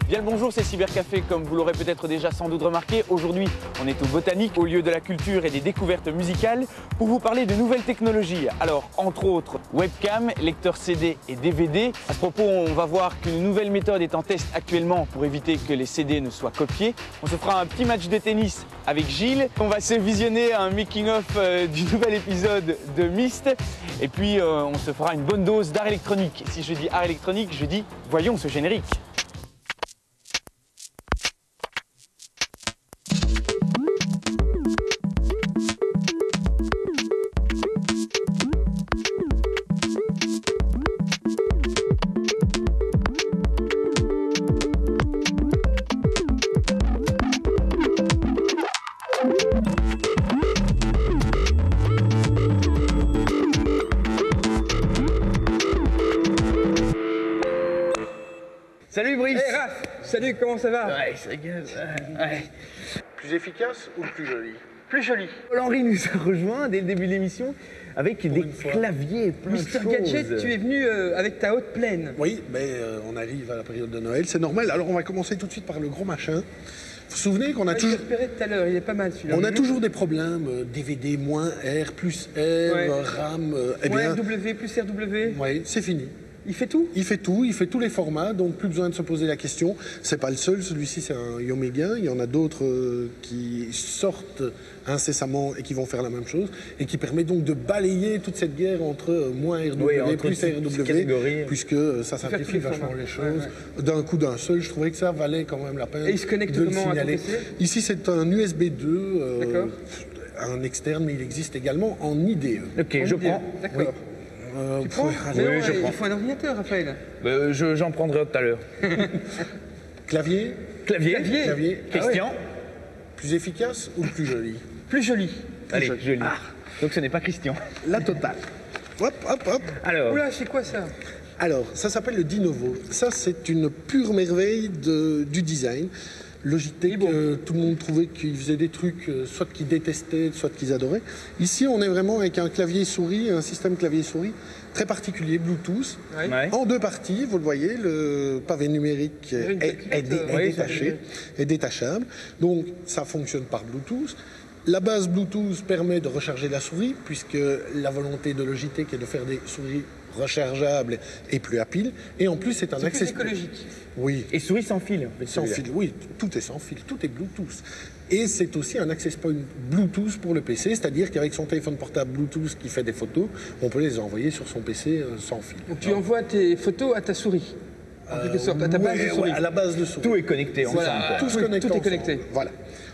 Bien le bonjour, c'est Cybercafé, comme vous l'aurez peut-être déjà sans doute remarqué. Aujourd'hui, on est au Botanique, au lieu de la culture et des découvertes musicales, pour vous parler de nouvelles technologies. Alors, entre autres, webcam, lecteur CD et DVD. À ce propos, on va voir qu'une nouvelle méthode est en test actuellement pour éviter que les CD ne soient copiés. On se fera un petit match de tennis avec Gilles. On va se visionner un making-of du nouvel épisode de Myst. Et puis, on se fera une bonne dose d'art électronique. Si je dis art électronique, je dis voyons ce générique. Salut Brice. Hey Raph, salut, comment ça va? Ouais, c'est rigole. Ouais. Plus efficace ou plus joli? Plus joli. Paul-Henri nous a rejoint dès le début de l'émission avec des claviers, plein de Mister choses. Gadget, tu es venu avec ta haute plaine. Oui, mais on arrive à la période de Noël, c'est normal. Alors on va commencer tout de suite par le gros machin. Vous vous souvenez qu'on a Je toujours... l'ai repéré tout à l'heure, il est pas mal celui-là. On a toujours des problèmes, DVD, moins R, plus R, Ouais. RAM, eh Moins bien... RW, plus RW. Oui, c'est fini. Il fait tout? Il fait tout, il fait tous les formats, donc plus besoin de se poser la question. C'est pas le seul, celui-ci c'est un Yomega. Il y en a d'autres qui sortent incessamment et qui vont faire la même chose et qui permet donc de balayer toute cette guerre entre moins RW Oui, entre plus toutes ces RW, catégories. puisque ça tous simplifie les vachement formats. les choses. D'un coup d'un seul, je trouvais que ça valait quand même la peine. Et il se connecte de le comment à ton signaler. PC? Ici c'est un USB 2, D'accord. un externe, mais il existe également en IDE. Ok, je prends. D'accord. Tu prends? Oui, Mais non, je prends. il faut un ordinateur, Raphaël. J'en prendrai tout à l'heure. Clavier, Clavier. clavier, Christian. plus efficace ou plus joli? Plus joli. Allez, je lis. Donc ce n'est pas Christian. La totale. Hop, hop, hop. Alors, Oula, c'est quoi ça? Alors, ça s'appelle le Dinovo. Ça, c'est une pure merveille du design. Logitech, tout le monde trouvait qu'ils faisaient des trucs, soit qu'ils détestaient, soit qu'ils adoraient. Ici, on est vraiment avec un clavier-souris, un système clavier-souris très particulier, Bluetooth, Ouais. ouais. en deux parties, vous le voyez, le pavé numérique une calculette, oui, détaché, est détachable. Donc, ça fonctionne par Bluetooth. La base Bluetooth permet de recharger la souris, puisque la volonté de Logitech est de faire des souris rechargeables et plus à pile. Et en plus, c'est un C'est plus accès... écologique. Oui, Et souris sans fil. En fait, sans celui-là. fil, oui, tout est sans fil, tout est Bluetooth. Et c'est aussi un access point Bluetooth pour le PC, c'est-à-dire qu'avec son téléphone portable Bluetooth qui fait des photos, on peut les envoyer sur son PC sans fil. Donc tu envoies tes photos à ta souris. En quelque sorte, à ta base de Ouais, souris. à la base de souris. Tout est connecté ensemble. Voilà. quoi. Tout se Oui, connecte tout est ensemble. connecté. Voilà.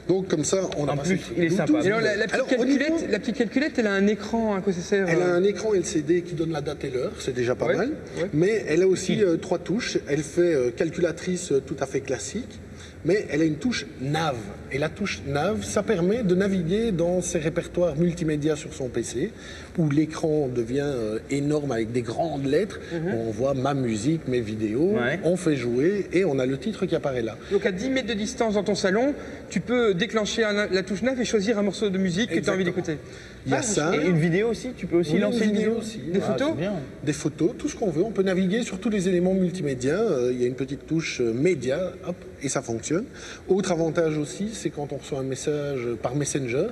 Donc comme ça, on a En passé plus, sur il est Bluetooth. sympa. Et alors la Alors, petite au niveau- calculette, elle a un écran, à quoi ça sert? Elle a un écran LCD qui donne la date et l'heure, c'est déjà pas Ouais, mal. ouais. Mais elle a aussi trois touches. Elle fait calculatrice tout à fait classique, mais elle a une touche nav. Et la touche nav, ça permet de naviguer dans ses répertoires multimédia sur son PC, où l'écran devient énorme avec des grandes lettres. On voit ma musique, mes vidéos, Ouais. on fait jouer et on a le titre qui apparaît là. Donc à 10 mètres de distance dans ton salon, tu peux déclencher la touche nav et choisir un morceau de musique que tu as envie Exactement. d'écouter. Il y a Ah, ça. Et une vidéo aussi, tu peux aussi Oui, lancer une une vidéo vidéo aussi. Des Ah, photos c'est bien. Des photos, tout ce qu'on veut. On peut naviguer sur tous les éléments multimédia. Il y a une petite touche média, hop, et ça fonctionne. Autre avantage aussi, c'est quand on reçoit un message par Messenger,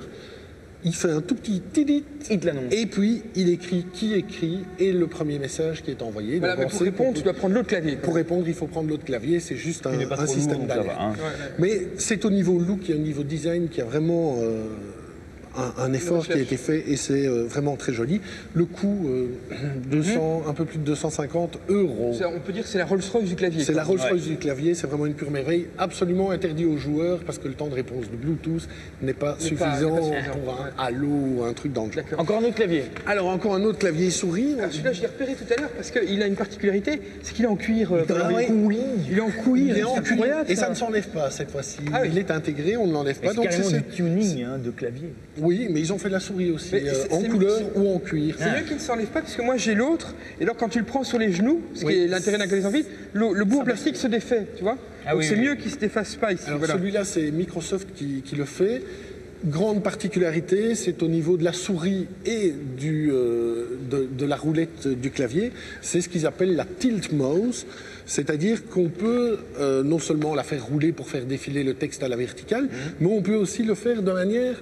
il fait un tout petit tidit, Il te l'annonce. et puis il écrit qui écrit et le premier message qui est envoyé. Voilà, Donc, mais on pour sait répondre, qu'on tu peut- dois prendre l'autre clavier. Pour répondre, il faut prendre l'autre clavier. C'est juste Il n'est pas un trop système lourd, donc ça d'alerte. va, hein. Mais c'est au niveau look et au niveau design qu'il y a vraiment un effort qui a été fait et c'est vraiment très joli. Le coût, 200, un peu plus de 250 €. On peut dire que c'est la Rolls-Royce du clavier. C'est quoi. la Rolls-Royce du clavier, c'est vraiment une pure merveille, absolument interdit aux joueurs parce que le temps de réponse de Bluetooth n'est pas suffisant pour un halo ou un truc dans le genre. D'accord. Encore un autre clavier. Alors encore un autre clavier souris. Ah, celui-là, je l'ai repéré tout à l'heure parce qu'il a une particularité, c'est qu'il est en cuir. Ah ouais. Il est en cuir. Il est en c'est cuir incroyable, et ça ne s'enlève pas cette fois-ci. Ah oui. Il est intégré, on ne l'enlève pas. C'est carrément c'est- du tuning de clavier. Oui, mais ils ont fait de la souris aussi, Mais en c'est- couleur c'est- ou en cuir. C'est mieux qu'il ne s'enlève pas parce que moi j'ai l'autre et alors quand tu le prends sur les genoux, ce Oui. qui est l'intérêt d'un clavier sans fil, le bout en plastique se défait, tu vois. Ah Donc oui, c'est oui. mieux qu'il se défasse pas ici. Alors voilà. celui-là, c'est Microsoft qui le fait. grande particularité, c'est au niveau de la souris et de la roulette du clavier. C'est ce qu'ils appellent la tilt mouse, c'est-à-dire qu'on peut non seulement la faire rouler pour faire défiler le texte à la verticale, mais on peut aussi le faire de manière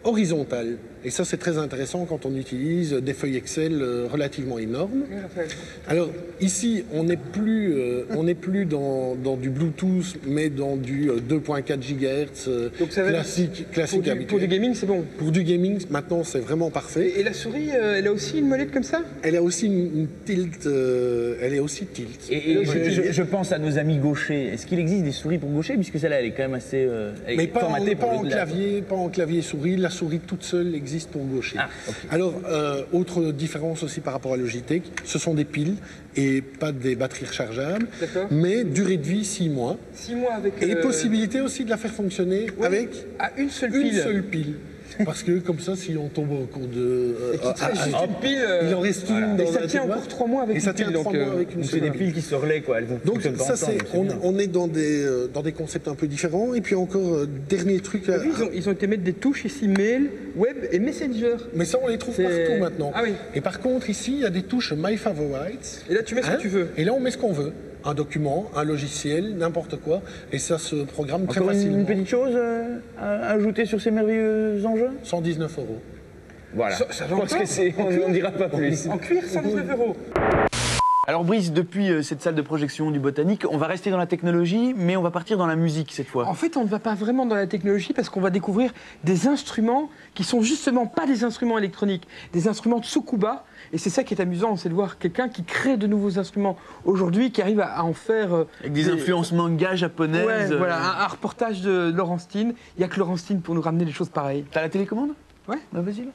horizontale. Et ça, c'est très intéressant quand on utilise des feuilles Excel relativement énormes. Alors, ici, on n'est plus dans du Bluetooth, mais dans du 2.4 GHz classique habituel. Pour du gaming, c'est bon. Pour du gaming, maintenant, c'est vraiment parfait. Et la souris, elle a aussi une molette comme ça? Elle a aussi une tilt. Elle est aussi tilt. Et je pense à nos amis gauchers. Est-ce qu'il existe des souris pour gaucher? Puisque celle-là, elle est quand même assez mais pas formatée pas en clavier souris. La souris toute seule existe pour gaucher. Ah, okay. Alors, autre différence aussi par rapport à Logitech, ce sont des piles et pas des batteries rechargeables, mais durée de vie 6 mois. 6 mois avec... Et possibilité aussi de la faire fonctionner avec une seule pile. Parce que comme ça, si on tombe au cours de... une pile, il en reste une dans et ça tient encore 3 mois avec une pile. Donc c'est des piles qui se relaient, quoi. Elles vont donc ça, on est dans des concepts un peu différents. Et puis encore, dernier truc... Ils ont été mettre des touches ici, mail, web et messenger. Mais ça, on les trouve partout maintenant. Ah oui. Et par contre, ici, il y a des touches My Favorites. Et là, tu mets ce que tu veux. Et là, on met ce qu'on veut. Un document, un logiciel, n'importe quoi, et ça se programme très facilement. Une petite chose à ajouter sur ces merveilleux engins? 119 €. Voilà, je pense qu'on ne dira pas plus. En cuir, 119 €. Alors Brice, depuis cette salle de projection du Botanique, on va rester dans la technologie, mais on va partir dans la musique cette fois. En fait, on ne va pas vraiment dans la technologie parce qu'on va découvrir des instruments qui sont justement pas des instruments électroniques, des instruments de Tsukuba. Et c'est ça qui est amusant, c'est de voir quelqu'un qui crée de nouveaux instruments aujourd'hui, qui arrive à en faire... avec des influences manga japonaises. Ouais, voilà, un reportage de Laurentine. Il n'y a que Laurentine pour nous ramener des choses pareilles. T'as la télécommande? Ouais. Bah vas-y.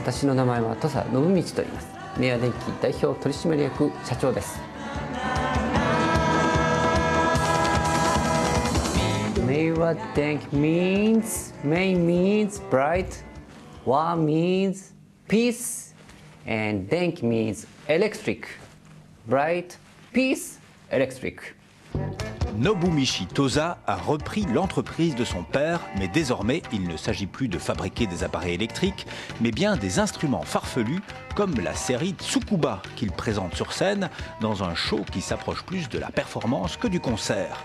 私の名前は土佐信道と言います。明和電機代表取締役社長です。明和電機 means Mei means bright, Wa means peace, and 電機 means electric. Bright, peace, electric. Nobumichi Tosa a repris l'entreprise de son père, mais désormais, il ne s'agit plus de fabriquer des appareils électriques, mais bien des instruments farfelus comme la série Tsukuba qu'il présente sur scène dans un show qui s'approche plus de la performance que du concert.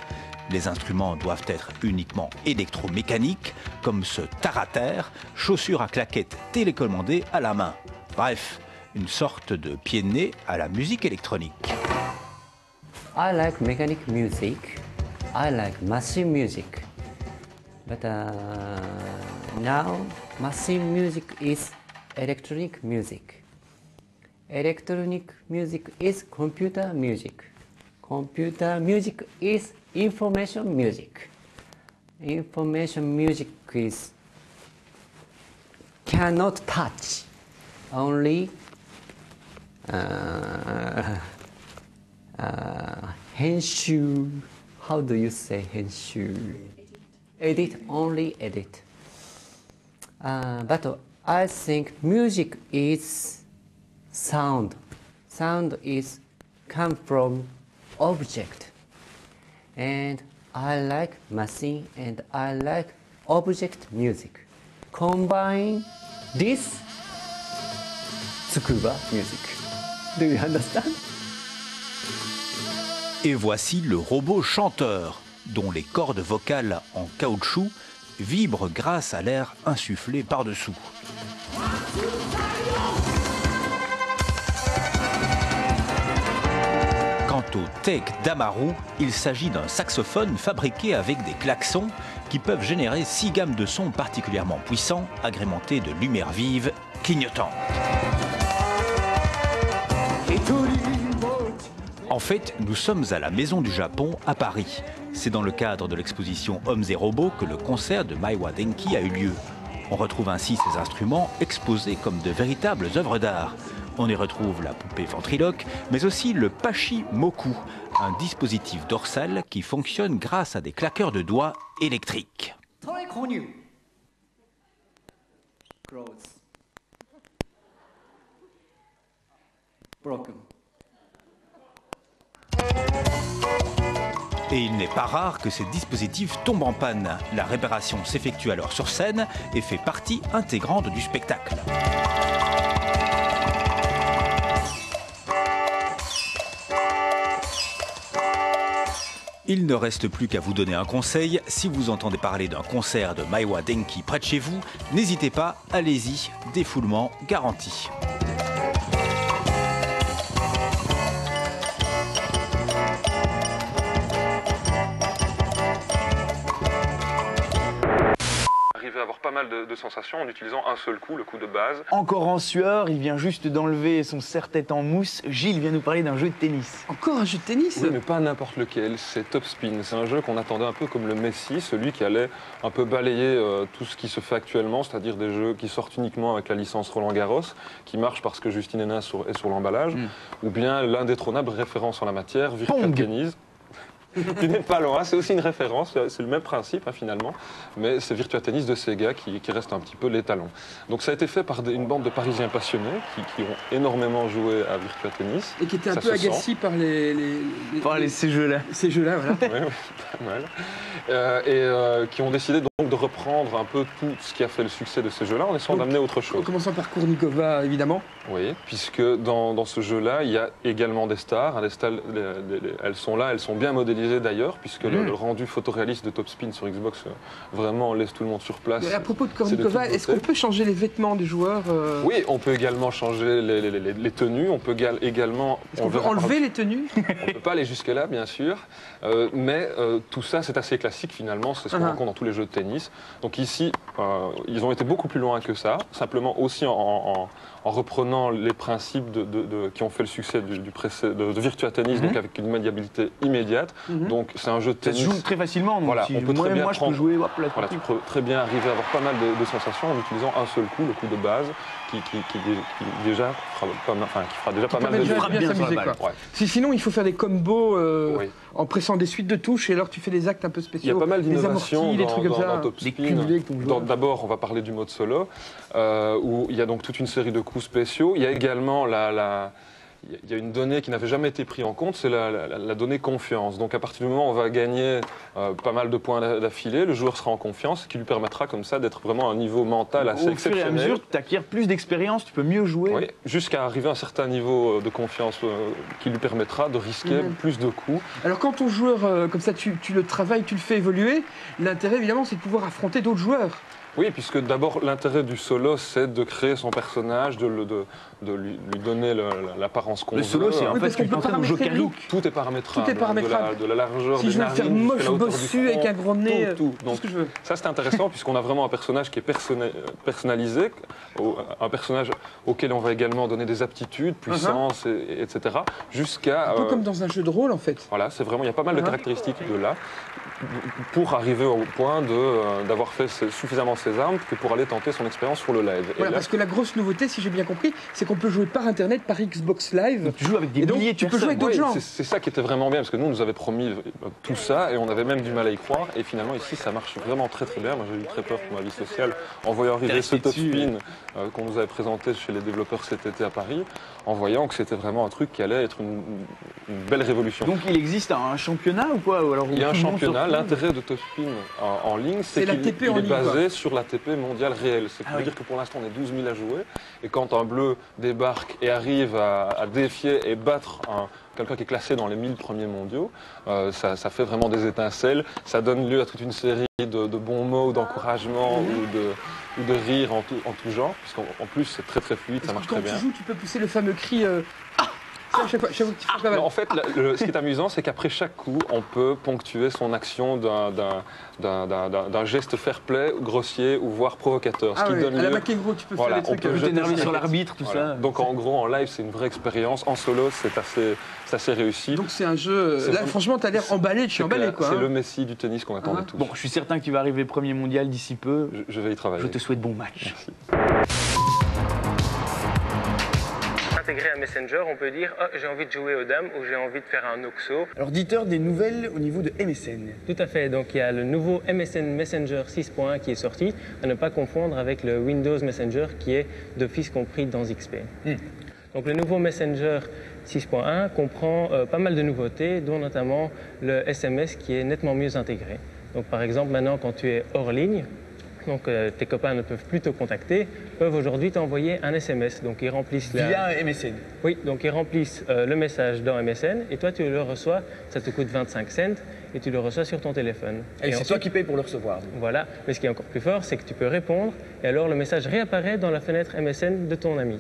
Les instruments doivent être uniquement électromécaniques, comme ce Tarater, chaussure à claquettes télécommandée à la main. Bref, une sorte de pied de nez à la musique électronique. I like mechanic music. I like machine music. But now machine music is electronic music. Electronic music is computer music. Computer music is information music. Information music is cannot touch. Only henshu. How do you say henshu? Edit, only edit. But I think music is sound. Sound is come from object. And I like machine and I like object music. Combine this Tsukuba music. Do you understand? Et voici le robot chanteur, dont les cordes vocales en caoutchouc vibrent grâce à l'air insufflé par-dessous. Quant au Take d'Amaru, il s'agit d'un saxophone fabriqué avec des klaxons qui peuvent générer 6 gammes de sons particulièrement puissants, agrémentés de lumière vive clignotantes. En fait, nous sommes à la Maison du Japon à Paris. C'est dans le cadre de l'exposition Hommes et Robots que le concert de Meiwa Denki a eu lieu. On retrouve ainsi ces instruments exposés comme de véritables œuvres d'art. On y retrouve la poupée ventriloque, mais aussi le Pachimoku, un dispositif dorsal qui fonctionne grâce à des claqueurs de doigts électriques. Et il n'est pas rare que ces dispositifs tombent en panne. La réparation s'effectue alors sur scène et fait partie intégrante du spectacle. Il ne reste plus qu'à vous donner un conseil. Si vous entendez parler d'un concert de Maiwa Denki près de chez vous, n'hésitez pas, allez-y, défoulement garanti. À avoir pas mal de sensations en utilisant un seul coup, le coup de base. Encore en sueur, il vient juste d'enlever son serre-tête en mousse. Gilles vient nous parler d'un jeu de tennis. Encore un jeu de tennis? Oui, mais pas n'importe lequel, c'est Top Spin. C'est un jeu qu'on attendait un peu comme le Messi, celui qui allait un peu balayer tout ce qui se fait actuellement, c'est-à-dire des jeux qui sortent uniquement avec la licence Roland Garros, qui marchent parce que Justine Hénin est sur l'emballage, ou bien l'indétrônable référence en la matière, Virtua Tennis. Tu n'es pas loin, c'est aussi une référence, c'est le même principe finalement, mais c'est Virtua Tennis de Sega qui reste un petit peu l'étalon. Donc ça a été fait par une bande de Parisiens passionnés qui ont énormément joué à Virtua Tennis. Et qui étaient un peu agacés par ces jeux-là. Ces jeux-là, voilà. Oui, pas mal. Qui ont décidé donc de reprendre un peu tout ce qui a fait le succès de ces jeux-là en essayant d'amener autre chose. En commençant par Kournikova, évidemment. Oui, puisque dans ce jeu-là, il y a également des stars. Elles sont là, elles sont bien modélisées d'ailleurs, puisque le rendu photoréaliste de Top Spin sur Xbox vraiment laisse tout le monde sur place. Et à propos de Kournikova, est-ce qu'on peut changer les vêtements des joueurs Oui, on peut également changer les tenues, on peut également... Est-ce qu'on peut enlever les tenues? On ne peut pas aller jusque-là, bien sûr, mais tout ça, c'est assez classique finalement, c'est ce qu'on rencontre dans tous les jeux de tennis. Donc ici, ils ont été beaucoup plus loin que ça, simplement aussi en reprenant les principes qui ont fait le succès de Virtua Tennis, donc avec une maniabilité immédiate. Donc c'est un jeu de tennis. Ça se joue très facilement. Donc voilà, on peut très bien je peux jouer. Hop, là, voilà, tu peux très bien arriver à avoir pas mal de sensations en utilisant un seul coup, le coup de base, qui déjà fera déjà pas mal de bien s'amuser, quoi. Ouais. Sinon, il faut faire des combos en pressant des suites de touches et alors tu fais des actes un peu spéciaux. Il y a pas mal d'innovations dans Top Spin. D'abord, on va parler du mode solo, où il y a donc toute une série de coups spéciaux. Il y a également il y a une donnée qui n'avait jamais été prise en compte, c'est la donnée confiance. Donc à partir du moment où on va gagner pas mal de points d'affilée, le joueur sera en confiance, ce qui lui permettra comme ça d'être vraiment à un niveau mental assez exceptionnel. Au fur et à mesure, tu acquiers plus d'expérience, tu peux mieux jouer. Oui, jusqu'à arriver à un certain niveau de confiance qui lui permettra de risquer plus de coups. Alors quand ton joueur, comme ça, tu le travailles, tu le fais évoluer, l'intérêt évidemment c'est de pouvoir affronter d'autres joueurs. Oui, puisque d'abord l'intérêt du solo, c'est de créer son personnage, de lui donner l'apparence qu'on veut. Le solo, c'est en fait qu'on peut paramétrer le look. Tout est paramétrable. Tout est paramétrable. De la largeur si des narines, si je veux le faire moche, bossu, avec un gros nez, tout ce que je veux. Ça c'est intéressant puisqu'on a vraiment un personnage qui est personnalisé, un personnage auquel on va également donner des aptitudes, puissance, etc. Jusqu'à... Un peu comme dans un jeu de rôle en fait. Voilà, c'est vraiment, il y a pas mal de caractéristiques de là pour arriver au point d'avoir fait suffisamment ses armes que pour aller tenter son expérience sur le live. Voilà, parce que la grosse nouveauté, si j'ai bien compris, c'est qu'on peut jouer par Internet, par Xbox Live. Donc, tu joues avec des milliers de personnes. Tu peux jouer avec d'autres gens. C'est ça qui était vraiment bien, parce que nous, on nous avait promis tout ça, et on avait même du mal à y croire, et finalement, ici, ça marche vraiment très très bien. Moi, j'ai eu très peur pour ma vie sociale en voyant arriver ce Top Spin qu'on nous avait présenté chez les développeurs cet été à Paris, en voyant que c'était vraiment un truc qui allait être une belle révolution. Donc, il existe un championnat ou quoi? Il y a un championnat. L'intérêt de Top Spin en ligne, c'est qu'il est basé sur l'ATP mondial réel. C'est dire que pour l'instant, on est 12 000 à jouer. Et quand un bleu débarque et arrive à défier et battre quelqu'un qui est classé dans les 1000 premiers mondiaux, ça fait vraiment des étincelles. Ça donne lieu à toute une série de bons mots, d'encouragement ou de rire en tout genre. Puisqu'en plus, c'est très très fluide, ça marche très bien. Quand tu joues, tu peux pousser le fameux cri... Chaque fois que tu frappes la balle. En fait, ce qui est amusant, c'est qu'après chaque coup, on peut ponctuer son action d'un geste fair-play, grossier ou voire provocateur. Ce qui donne lieu... À la McEnroe, tu peux faire des trucs... On peut t'énerver sur l'arbitre, tout ça. Donc en gros, en live, c'est une vraie expérience. En solo, c'est assez réussi. Donc c'est un jeu... Là, franchement, tu as l'air emballé, je suis emballé, quoi. C'est le Messi du tennis qu'on attendait tous. Bon, je suis certain que tu vas arriver premier mondial d'ici peu. Je vais y travailler. Je te souhaite bon match. Merci. intégré à Messenger, on peut dire oh, j'ai envie de jouer aux dames ou j'ai envie de faire un OXO. Alors dites-leur des nouvelles au niveau de MSN. Tout à fait, donc il y a le nouveau MSN Messenger 6.1 qui est sorti, à ne pas confondre avec le Windows Messenger qui est d'office compris dans XP. Donc le nouveau Messenger 6.1 comprend pas mal de nouveautés, dont notamment le SMS qui est nettement mieux intégré. Donc par exemple maintenant quand tu es hors ligne, donc tes copains ne peuvent plus te contacter, peuvent aujourd'hui t'envoyer un SMS. Donc ils remplissent via MSN. Oui, donc ils remplissent le message dans MSN et toi tu le reçois, ça te coûte 25 cents et tu le reçois sur ton téléphone. Et c'est toi qui payes pour le recevoir. Voilà, mais ce qui est encore plus fort, c'est que tu peux répondre et alors le message réapparaît dans la fenêtre MSN de ton ami.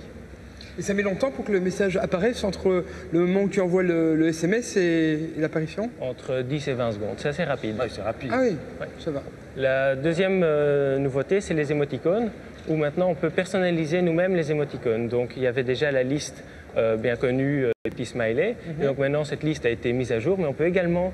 Et ça met longtemps pour que le message apparaisse entre le moment où tu envoies le SMS et l'apparition? Entre 10 et 20 secondes, c'est assez rapide. Ouais, c'est rapide. Ah oui, Ouais. ça va. La deuxième nouveauté, c'est les émoticônes, où maintenant on peut personnaliser nous-mêmes les émoticônes. Donc il y avait déjà la liste bien connue des petits smileys, et donc maintenant cette liste a été mise à jour, mais on peut également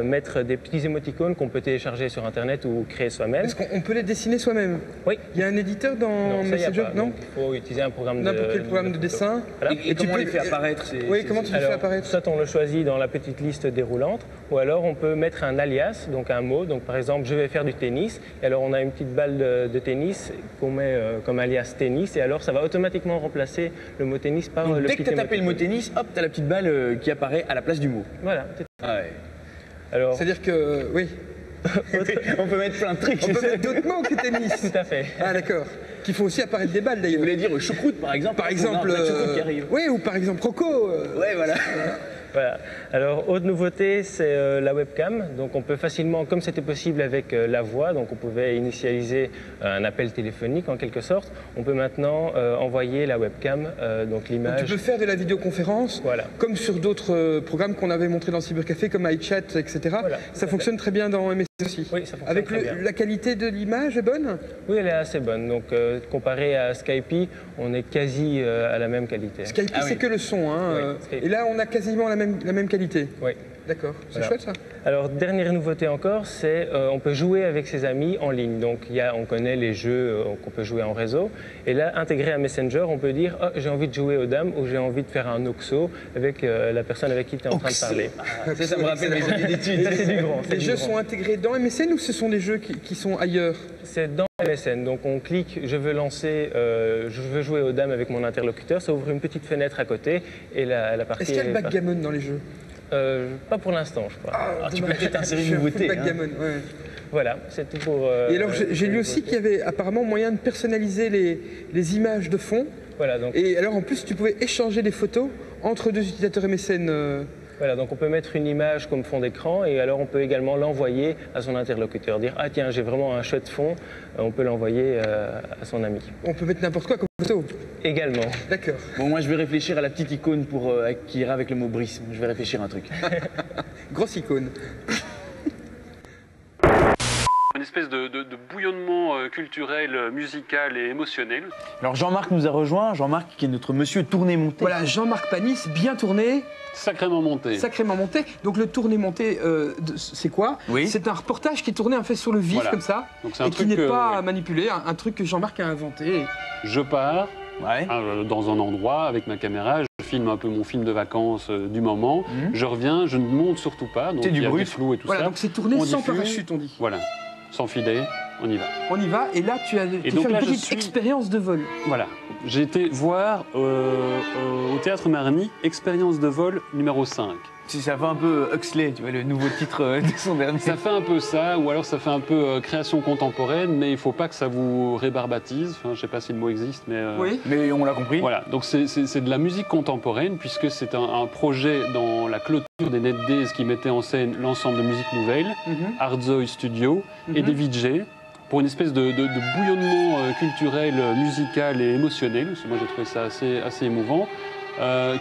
mettre des petits émoticônes qu'on peut télécharger sur Internet ou créer soi-même. Est-ce qu'on peut les dessiner soi-même? Oui. Il y a un éditeur dans Non, ça y a Messenger? pas. Non. Donc, il faut utiliser un programme de... N'importe quel programme de dessin. Voilà. Et comment on les fait apparaître Oui, comment tu les fais Alors, apparaître? soit on le choisit dans la petite liste déroulante, ou alors on peut mettre un alias, donc un mot. Donc par exemple, je vais faire du tennis, et alors on a une petite balle de tennis qu'on met comme alias tennis, et alors ça va automatiquement remplacer le mot tennis par Donc, le dès petit que tu as tapé le mot émoticône. tennis, hop, tu as la petite balle qui apparaît à la place du mot. Voilà. Ah ouais. Alors, C'est-à-dire que, oui, On peut mettre plein de trucs. on peut mettre d'autres mots que tennis. tout à fait. Ah d'accord. Qui font aussi apparaître des balles Vous d'ailleurs. voulez dire choucroute par exemple? Par exemple, Non, pas de choucroute qui arrive. oui, ou par exemple Rocco. Ouais, voilà. Voilà. Alors, autre nouveauté, c'est la webcam. Donc, on peut facilement, comme c'était possible avec la voix, donc on pouvait initialiser un appel téléphonique en quelque sorte, on peut maintenant envoyer la webcam, donc Donc, tu l'image. peux faire de la vidéoconférence, Voilà. comme sur d'autres programmes qu'on avait montrés dans Cybercafé, comme iChat, etc. Voilà, tout Ça à fonctionne très bien dans MS aussi. Oui, ça fonctionne Avec très bien. la qualité de l'image est bonne? Oui, elle est assez bonne. Donc, comparé à Skype, on est quasi à la même qualité. Skype, Ah c'est oui. que le son. Hein, Oui, Skype. et là, on a quasiment la même qualité. Oui. D'accord, c'est Voilà. chouette ça. Alors, dernière nouveauté encore, c'est on peut jouer avec ses amis en ligne. Donc, on connaît les jeux qu'on peut jouer en réseau. Et là, intégré à Messenger, on peut dire oh, j'ai envie de jouer aux dames ou j'ai envie de faire un OXO avec la personne avec qui tu es en train de parler. Ah, ça me rappelle mes années d'études. Ça, c'est du grand. c'est Les du jeux grand. sont intégrés dans MSN ou ce sont des jeux qui sont ailleurs? C'est dans MSN. Donc, on clique je veux lancer, je veux jouer aux dames avec mon interlocuteur. Ça ouvre une petite fenêtre à côté et la partie. Est-ce qu'il y a le est partie. backgammon dans les jeux? Pas pour l'instant, je crois. Ah, tu peux dommage. peut-être insérer Je une suis un nouveauté. full hein. backgammon, ouais. Voilà, c'est tout pour. Et alors, j'ai lu aussi qu'il y avait apparemment moyen de personnaliser les images de fond. Voilà, donc. Et alors, en plus, tu pouvais échanger des photos entre deux utilisateurs MSN. Voilà, donc on peut mettre une image comme fond d'écran et alors on peut également l'envoyer à son interlocuteur. Dire ah tiens j'ai vraiment un chouette fond, on peut l'envoyer à son ami. On peut mettre n'importe quoi comme photo. Également. D'accord. Bon, moi je vais réfléchir à la petite icône qui ira avec le mot Brice. Je vais réfléchir à un truc. Grosse icône. Une espèce de bouillonnement culturel, musical et émotionnel. Alors Jean-Marc nous a rejoint. Jean-Marc qui est notre monsieur tourné-monté. Voilà, Jean-Marc Panis, bien tourné, Sacrément monté. sacrément monté. Donc le tourné-monté, c'est quoi? Oui. C'est un reportage qui est tourné en fait sur le vif Voilà. comme ça, Donc c'est un et qui truc n'est que pas manipulé, un truc que Jean-Marc a inventé. je pars Ouais. dans un endroit avec ma caméra, je filme un peu mon film de vacances du moment, je reviens, je ne monte surtout pas, donc C'est du il y a brut. du flou et tout Voilà, ça. donc c'est tourné On sans diffuse. parachute, on dit. Voilà, sans filet, on y va. On y va, et là tu as tu donc fais là, une je petite suis- expérience de vol. Voilà, j'ai été voir au Théâtre Marny, expérience de vol numéro 5. Ça fait un peu Huxley, tu vois, le nouveau titre de son dernier. Ça fait un peu ça, ou alors ça fait un peu création contemporaine, mais il ne faut pas que ça vous rébarbatise. Enfin, je ne sais pas si le mot existe, mais... Oui. Mais on l'a compris. Voilà, donc c'est de la musique contemporaine, puisque c'est un projet dans la clôture des Net Days qui mettait en scène l'ensemble de musique nouvelle, Hardzoy Studio et des VJ, pour une espèce de bouillonnement culturel, musical et émotionnel. Parce que moi j'ai trouvé ça assez émouvant.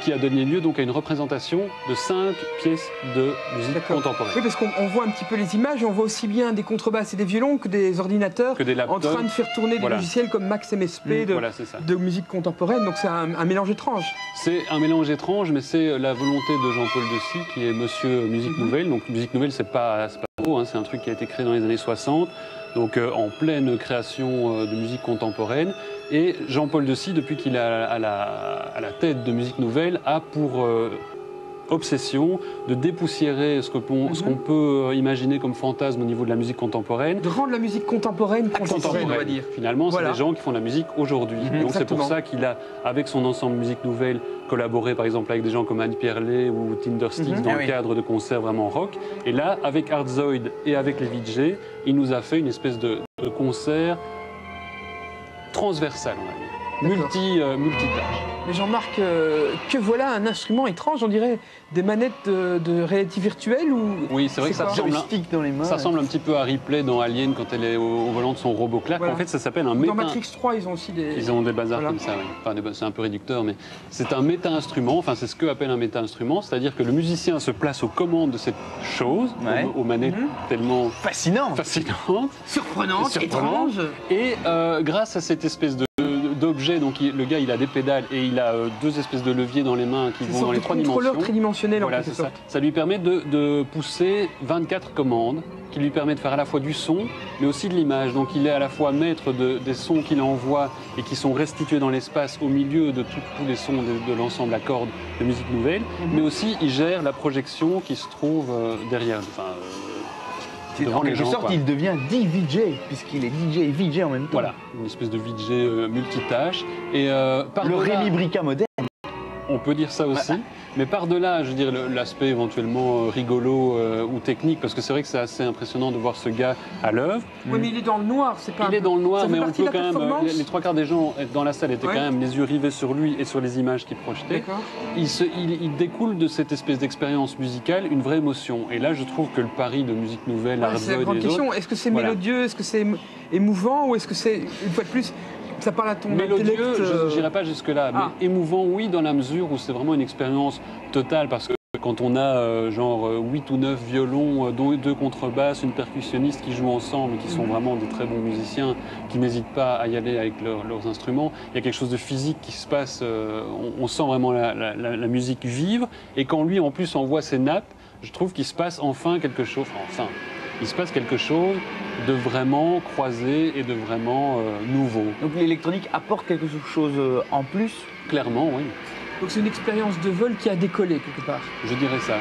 Qui a donné lieu donc à une représentation de 5 pièces de musique D'accord. contemporaine. Oui, parce qu'on voit un petit peu les images, et on voit aussi bien des contrebasses et des violons que des ordinateurs Que des en laptops. train de faire tourner des Voilà. logiciels comme Max MSP Voilà, c'est ça. de musique contemporaine, donc c'est un mélange étrange. C'est un mélange étrange, mais c'est la volonté de Jean-Paul Dessy, qui est monsieur Musique Nouvelle. Donc Musique Nouvelle, c'est pas nouveau, hein, c'est un truc qui a été créé dans les années 60, donc en pleine création de musique contemporaine. Et Jean-Paul Dessy, depuis qu'il est à la tête de Musique Nouvelle, a pour obsession de dépoussiérer ce qu'on peut imaginer comme fantasme au niveau de la musique contemporaine. De rendre la musique contemporaine, on va dire. Finalement, c'est des gens qui font la musique aujourd'hui. Donc c'est pour ça qu'il a, avec son ensemble Musique Nouvelle, collaboré par exemple avec des gens comme Anne Pierlet ou Tindersticks dans le cadre de concerts vraiment rock. Et là, avec Artzoid et avec les VJ, il nous a fait une espèce de concert transversal, on va dire. Multitâche. Mais Jean-Marc, que voilà un instrument étrange, on dirait des manettes de réalité virtuelle ou... Oui, c'est vrai que ça ressemble un petit peu à Ripley dans Alien quand elle est au volant de son robot Clark. Voilà. En fait, ça s'appelle un méta... Dans Matrix 3, ils ont aussi des... Ils ont des bazars comme ça, oui. Enfin, c'est un peu réducteur, mais c'est un méta-instrument, enfin c'est ce qu'appelle un méta-instrument, c'est-à-dire que le musicien se place aux commandes de cette chose, aux manettes tellement... Fascinantes, surprenantes, étranges. Et grâce à cette espèce d'objet, donc le gars il a des pédales et il a deux espèces de leviers dans les mains qui vont dans les trois dimensions. C'est un contrôleur tridimensionnel voilà, en quelque sorte. Ça lui permet de pousser 24 commandes qui lui permet de faire à la fois du son mais aussi de l'image. Donc il est à la fois maître des sons qu'il envoie et qui sont restitués dans l'espace au milieu de tous les sons de l'ensemble à cordes de Musique Nouvelle, mais aussi il gère la projection qui se trouve derrière. En quelque sorte, il devient DJ, puisqu'il est DJ et VJ en même temps. Voilà, une espèce de VJ multitâche. Et, le Rémi Brica moderne. On peut dire ça aussi. Mais par-delà, je veux dire, l'aspect éventuellement rigolo ou technique, parce que c'est vrai que c'est assez impressionnant de voir ce gars à l'œuvre. Oui, mais il est dans le noir, c'est pas... Il est dans le noir, mais on peut quand même... Les trois quarts des gens dans la salle étaient quand même les yeux rivés sur lui et sur les images qu'il projetait. Il découle de cette espèce d'expérience musicale une vraie émotion. Et là, je trouve que le pari de Musique Nouvelle, c'est la grande question. Est-ce que c'est mélodieux, est-ce que c'est émouvant, ou est-ce que c'est, une fois de plus... Ça parle à ton mélodieux, je n'irai pas jusque-là, mais émouvant, oui, dans la mesure où c'est vraiment une expérience totale, parce que quand on a genre 8 ou 9 violons, 2 contrebasses, une percussionniste qui jouent ensemble, qui sont vraiment des très bons musiciens, qui n'hésitent pas à y aller avec leurs instruments, il y a quelque chose de physique qui se passe, on sent vraiment la musique vivre, et quand lui en plus envoie ses nappes, je trouve qu'il se passe enfin quelque chose, il se passe quelque chose de vraiment croisé et de vraiment nouveau. Donc l'électronique apporte quelque chose en plus? Clairement, oui. Donc c'est une expérience de vol qui a décollé quelque part? Je dirais ça.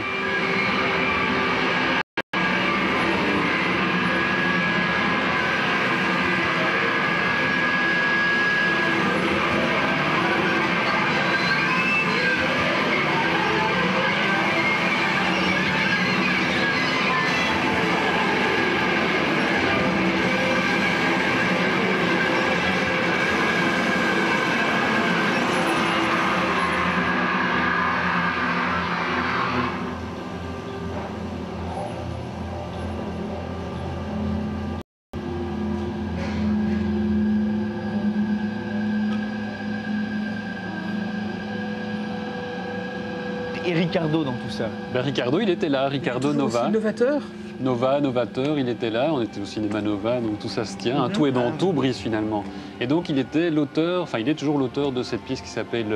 Et Ricardo dans tout ça? Ricardo, il était là, Ricardo Nova. Innovateur. Novateur, il était là, on était au cinéma Nova, donc tout ça se tient, tout est dans tout, Brice finalement. Et donc il était l'auteur, enfin il est toujours l'auteur de cette pièce qui s'appelle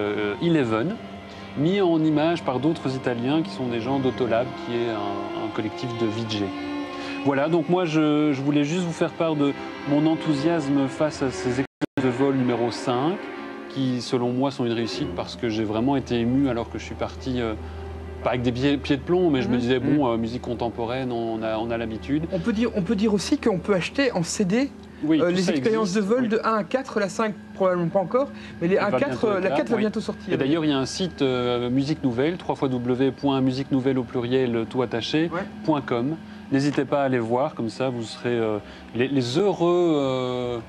Eleven, mis en image par d'autres Italiens qui sont des gens d'Autolab, qui est un collectif de VJ. Voilà, donc moi je voulais juste vous faire part de mon enthousiasme face à ces expériences de vol numéro 5, qui selon moi sont une réussite parce que j'ai vraiment été ému alors que je suis parti, pas avec des pieds de plomb, mais je me disais bon, musique contemporaine, on a l'habitude. On peut dire aussi qu'on peut acheter en CD les expériences de vol de 1 à 4, la 5 probablement pas encore, mais les 1 à 4, la 4 va bientôt sortir. Et d'ailleurs il y a un site Musique Nouvelle, www.musiquenouvelle au pluriel tout attaché.com. N'hésitez pas à aller voir, comme ça vous serez les heureux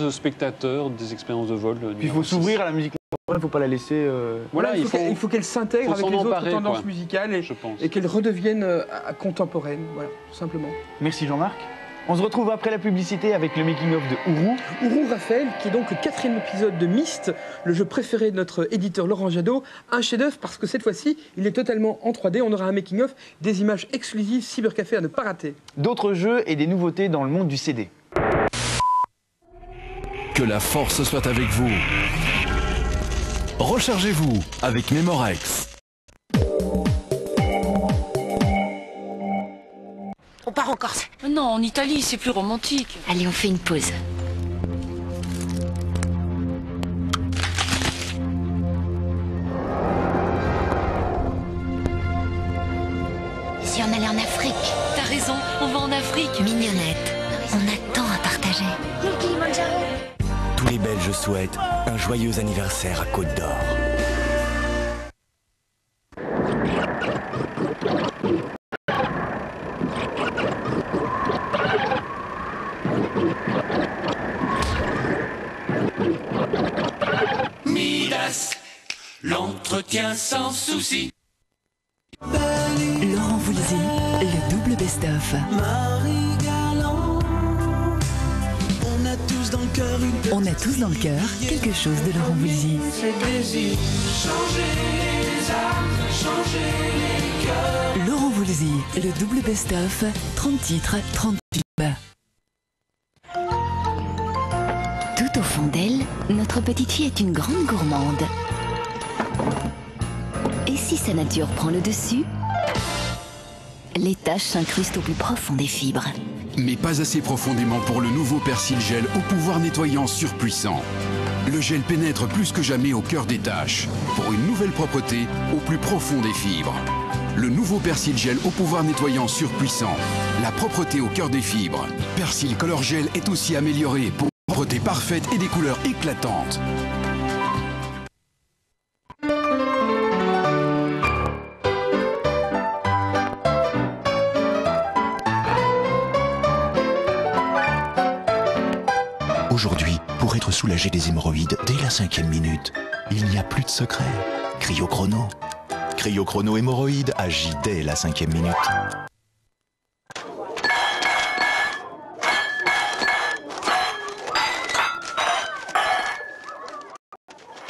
spectateurs des expériences de vol. Puis il faut s'ouvrir à la musique contemporaine, il ne faut pas la laisser... Voilà, il faut qu'elle s'intègre avec les autres tendances musicales et qu'elle redevienne contemporaine, voilà, tout simplement. Merci Jean-Marc. On se retrouve après la publicité avec le making-of de Ourou. Ourou Raphaël, qui est donc le 4e épisode de Myst, le jeu préféré de notre éditeur Laurent Jadot. Un chef-d'œuvre parce que cette fois-ci, il est totalement en 3D. On aura un making-of, des images exclusives, cybercafé à ne pas rater. D'autres jeux et des nouveautés dans le monde du CD. Que la force soit avec vous. Rechargez-vous avec Memorex. On part en Corse. Non, en Italie, c'est plus romantique. Allez, on fait une pause. je souhaite un joyeux anniversaire à Côte d'Or. Midas, l'entretien sans souci. Laurent Voulzy, le double best-of. Marie Galland, on a tous dans le cœur On a tous dans le cœur quelque chose de Laurent Voulzy. changer les âmes, changer les cœurs. Laurent Voulzy, le double best-of, 30 titres, 30 tubes. Tout au fond d'elle, notre petite fille est une grande gourmande. Et si sa nature prend le dessus, les taches s'incrustent au plus profond des fibres. Mais pas assez profondément pour le nouveau Persil Gel au pouvoir nettoyant surpuissant. Le gel pénètre plus que jamais au cœur des taches, pour une nouvelle propreté au plus profond des fibres. Le nouveau Persil Gel au pouvoir nettoyant surpuissant. La propreté au cœur des fibres. Persil Color Gel est aussi amélioré pour une propreté parfaite et des couleurs éclatantes. Aujourd'hui, pour être soulagé des hémorroïdes dès la 5e minute, il n'y a plus de secret. Cryochrono. Cryochrono hémorroïdes agit dès la 5e minute.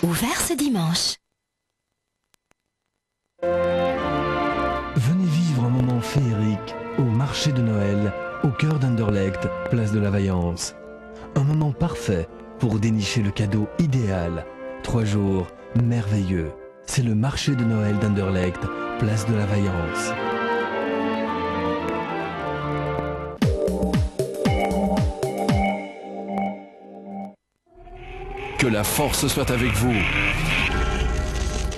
Ouvert ce dimanche. Venez vivre un moment féerique au marché de Noël, au cœur d'Anderlecht, place de la Vaillance. Un moment parfait pour dénicher le cadeau idéal. 3 jours merveilleux. C'est le marché de Noël d'Anderlecht, place de la Vaillance. Que la force soit avec vous.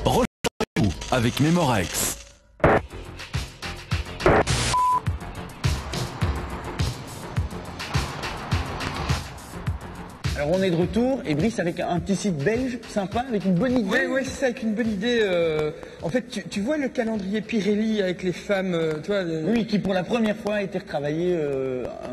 Rechargez-vous avec Memorex. Alors on est de retour et Brice avec un petit site belge sympa, avec une bonne idée. Ouais, c'est ça, avec une bonne idée. En fait, tu vois le calendrier Pirelli avec les femmes, tu vois, Oui, qui pour la première fois a été retravaillé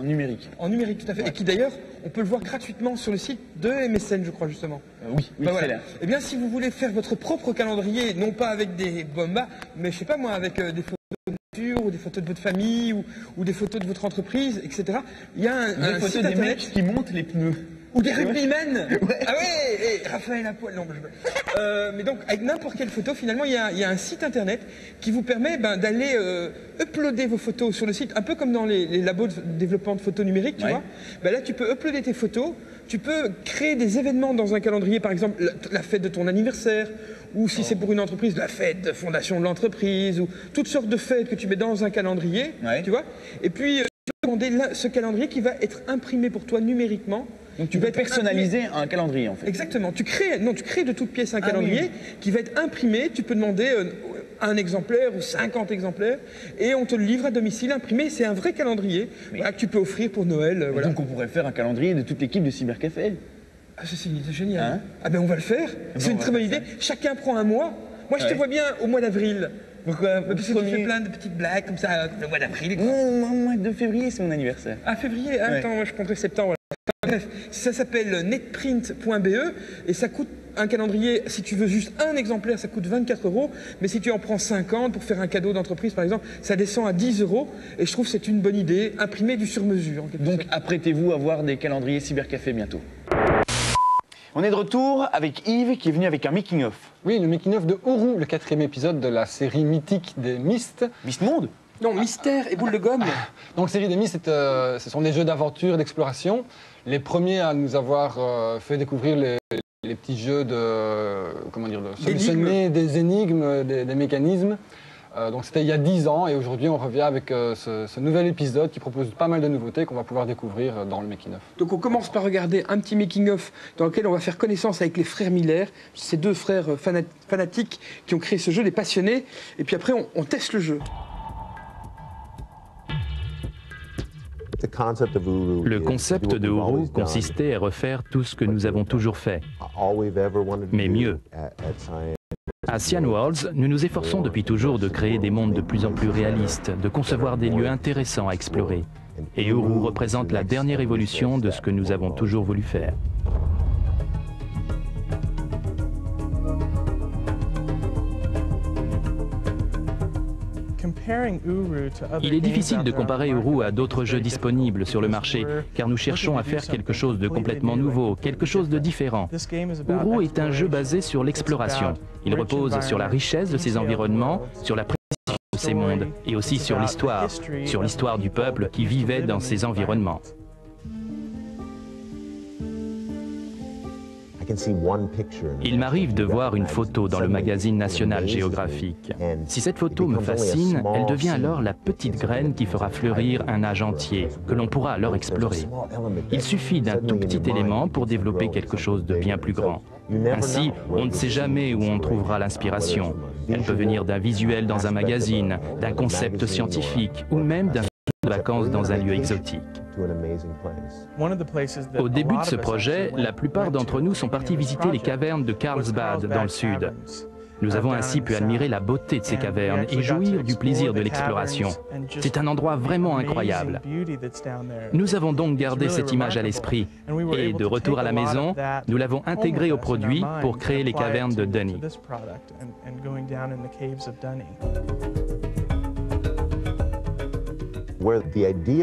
en numérique. En numérique, tout à fait. Ouais. Et qui d'ailleurs, on peut le voir gratuitement sur le site de MSN, je crois, justement. Oui, Bah, c'est voilà. l'air. Eh bien, si vous voulez faire votre propre calendrier, non pas avec des bombas, mais je sais pas moi, avec des photos de nature, ou des photos de votre famille, ou des photos de votre entreprise, etc. Il y a un Des photos site des internet mecs qui montent les pneus. ou des rugbymen. Ouais. Ah ouais, et Raphaël à poil. Non, mais donc avec n'importe quelle photo, finalement, il y a un site internet qui vous permet d'aller uploader vos photos sur le site, un peu comme dans les labos de développement de photos numériques, tu vois. Là, tu peux uploader tes photos, tu peux créer des événements dans un calendrier, par exemple la fête de ton anniversaire, ou si c'est pour une entreprise, la fête de fondation de l'entreprise, ou toutes sortes de fêtes que tu mets dans un calendrier, tu vois. Et puis, tu peux demander ce calendrier qui va être imprimé pour toi numériquement. Donc tu peux personnaliser un calendrier en fait. Exactement. Tu crées de toutes pièces un calendrier qui va être imprimé. Tu peux demander un exemplaire ou 50 exemplaires et on te le livre à domicile imprimé. C'est un vrai calendrier voilà, que tu peux offrir pour Noël. Voilà. Donc on pourrait faire un calendrier de toute l'équipe de Cybercafé. Ah, c'est une idée géniale. Ah ben on va le faire. C'est une très bonne idée. Chacun prend un mois. Moi je te vois bien au mois d'avril. Pourquoi? Parce que tu fais plein de petites blagues comme ça le mois d'avril. Non, le mois de février c'est mon anniversaire. Ah février. Attends, moi je prendrai septembre. Bref, ça s'appelle netprint.be et ça coûte un calendrier, si tu veux juste un exemplaire, ça coûte 24 €, mais si tu en prends 50 pour faire un cadeau d'entreprise par exemple, ça descend à 10 € et je trouve que c'est une bonne idée, imprimer du sur-mesure. Donc apprêtez-vous à voir des calendriers Cybercafé bientôt. On est de retour avec Yves qui est venu avec un making-of. Oui, le making-of de Oru, le 4e épisode de la série mythique des Myst. Myst Monde? Non, Mystère et Boule de Gomme. Donc, série des Myst, ce sont des jeux d'aventure, d'exploration. Les premiers à nous avoir fait découvrir les petits jeux de solutionner des énigmes, des mécanismes. Donc c'était il y a 10 ans et aujourd'hui on revient avec ce nouvel épisode qui propose pas mal de nouveautés qu'on va pouvoir découvrir dans le making-of. Donc on commence par regarder un petit making-of dans lequel on va faire connaissance avec les frères Miller, ces deux frères fanatiques qui ont créé ce jeu, des passionnés, et puis après on teste le jeu. Le concept de Uru consistait à refaire tout ce que nous avons toujours fait, mais mieux. À Cyan Worlds, nous nous efforçons depuis toujours de créer des mondes de plus en plus réalistes, de concevoir des lieux intéressants à explorer. Et Uru représente la dernière évolution de ce que nous avons toujours voulu faire. Il est difficile de comparer Uru à d'autres jeux disponibles sur le marché, car nous cherchons à faire quelque chose de complètement nouveau, quelque chose de différent. Uru est un jeu basé sur l'exploration. Il repose sur la richesse de ses environnements, sur la précision de ses mondes, et aussi sur l'histoire du peuple qui vivait dans ces environnements. Il m'arrive de voir une photo dans le magazine National Geographic. Si cette photo me fascine, elle devient alors la petite graine qui fera fleurir un âge entier, que l'on pourra alors explorer. Il suffit d'un tout petit élément pour développer quelque chose de bien plus grand. Ainsi, on ne sait jamais où on trouvera l'inspiration. Elle peut venir d'un visuel dans un magazine, d'un concept scientifique ou même d'un de vacances dans un lieu exotique. Au début de ce projet, la plupart d'entre nous sont partis visiter les cavernes de Carlsbad dans le sud. Nous avons ainsi pu admirer la beauté de ces cavernes et jouir du plaisir de l'exploration. C'est un endroit vraiment incroyable. Nous avons donc gardé cette image à l'esprit et, de retour à la maison, nous l'avons intégrée au produit pour créer les cavernes de Dunny.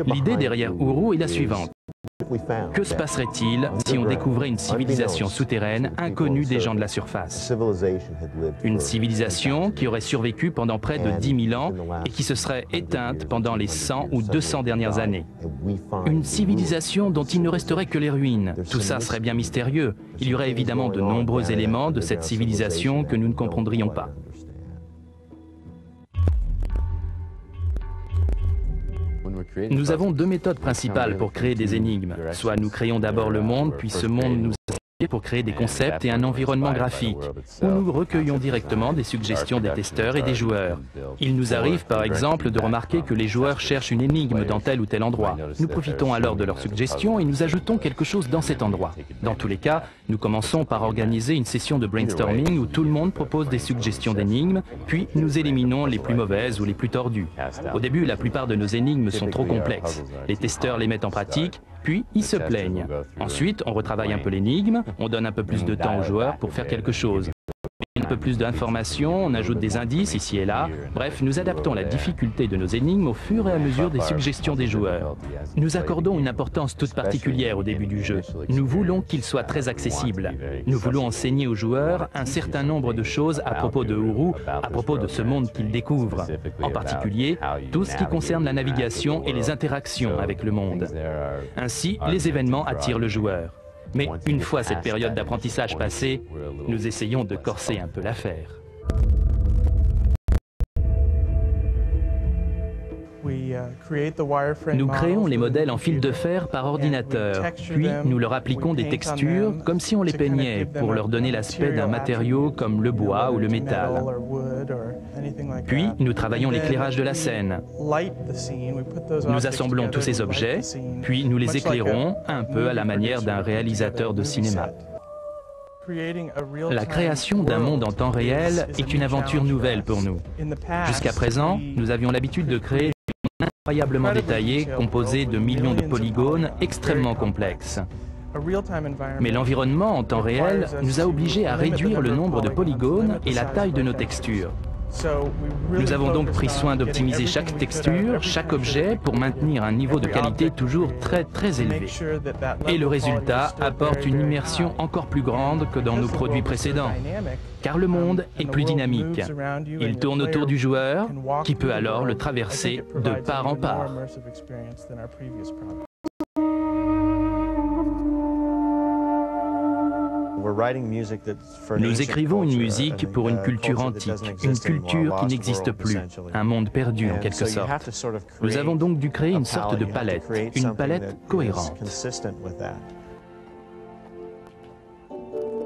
L'idée derrière Uru est la suivante. Que se passerait-il si on découvrait une civilisation souterraine inconnue des gens de la surface? Une civilisation qui aurait survécu pendant près de 10 000 ans et qui se serait éteinte pendant les 100 ou 200 dernières années. Une civilisation dont il ne resterait que les ruines. Tout ça serait bien mystérieux. Il y aurait évidemment de nombreux éléments de cette civilisation que nous ne comprendrions pas. Nous avons deux méthodes principales pour créer des énigmes. Soit nous créons d'abord le monde, puis ce monde nous inspire pour créer des concepts et un environnement graphique, où nous recueillons directement des suggestions des testeurs et des joueurs. Il nous arrive par exemple de remarquer que les joueurs cherchent une énigme dans tel ou tel endroit. Nous profitons alors de leurs suggestions et nous ajoutons quelque chose dans cet endroit. Dans tous les cas, nous commençons par organiser une session de brainstorming où tout le monde propose des suggestions d'énigmes, puis nous éliminons les plus mauvaises ou les plus tordues. Au début, la plupart de nos énigmes sont trop complexes. Les testeurs les mettent en pratique, puis ils se plaignent. Ensuite, on retravaille un peu l'énigme, on donne un peu plus de temps aux joueurs pour faire quelque chose. Un peu plus d'informations, on ajoute des indices ici et là. Bref, nous adaptons la difficulté de nos énigmes au fur et à mesure des suggestions des joueurs. Nous accordons une importance toute particulière au début du jeu. Nous voulons qu'il soit très accessible. Nous voulons enseigner aux joueurs un certain nombre de choses à propos de Uru, à propos de ce monde qu'ils découvrent. En particulier, tout ce qui concerne la navigation et les interactions avec le monde. Ainsi, les événements attirent le joueur. Mais une fois cette période d'apprentissage passée, nous essayons de corser un peu l'affaire. Nous créons les modèles en fil de fer par ordinateur, puis nous leur appliquons des textures comme si on les peignait pour leur donner l'aspect d'un matériau comme le bois ou le métal. Puis nous travaillons l'éclairage de la scène. Nous assemblons tous ces objets, puis nous les éclairons un peu à la manière d'un réalisateur de cinéma. La création d'un monde en temps réel est une aventure nouvelle pour nous. Jusqu'à présent, nous avions l'habitude de créer des mondes incroyablement détaillés, composés de millions de polygones extrêmement complexes. Mais l'environnement en temps réel nous a obligés à réduire le nombre de polygones et la taille de nos textures. Nous avons donc pris soin d'optimiser chaque texture, chaque objet pour maintenir un niveau de qualité toujours très élevé. Et le résultat apporte une immersion encore plus grande que dans nos produits précédents, car le monde est plus dynamique. Il tourne autour du joueur, qui peut alors le traverser de part en part. Nous écrivons une musique pour une culture antique, une culture qui n'existe plus, un monde perdu en quelque sorte. Nous avons donc dû créer une sorte de palette, une palette cohérente.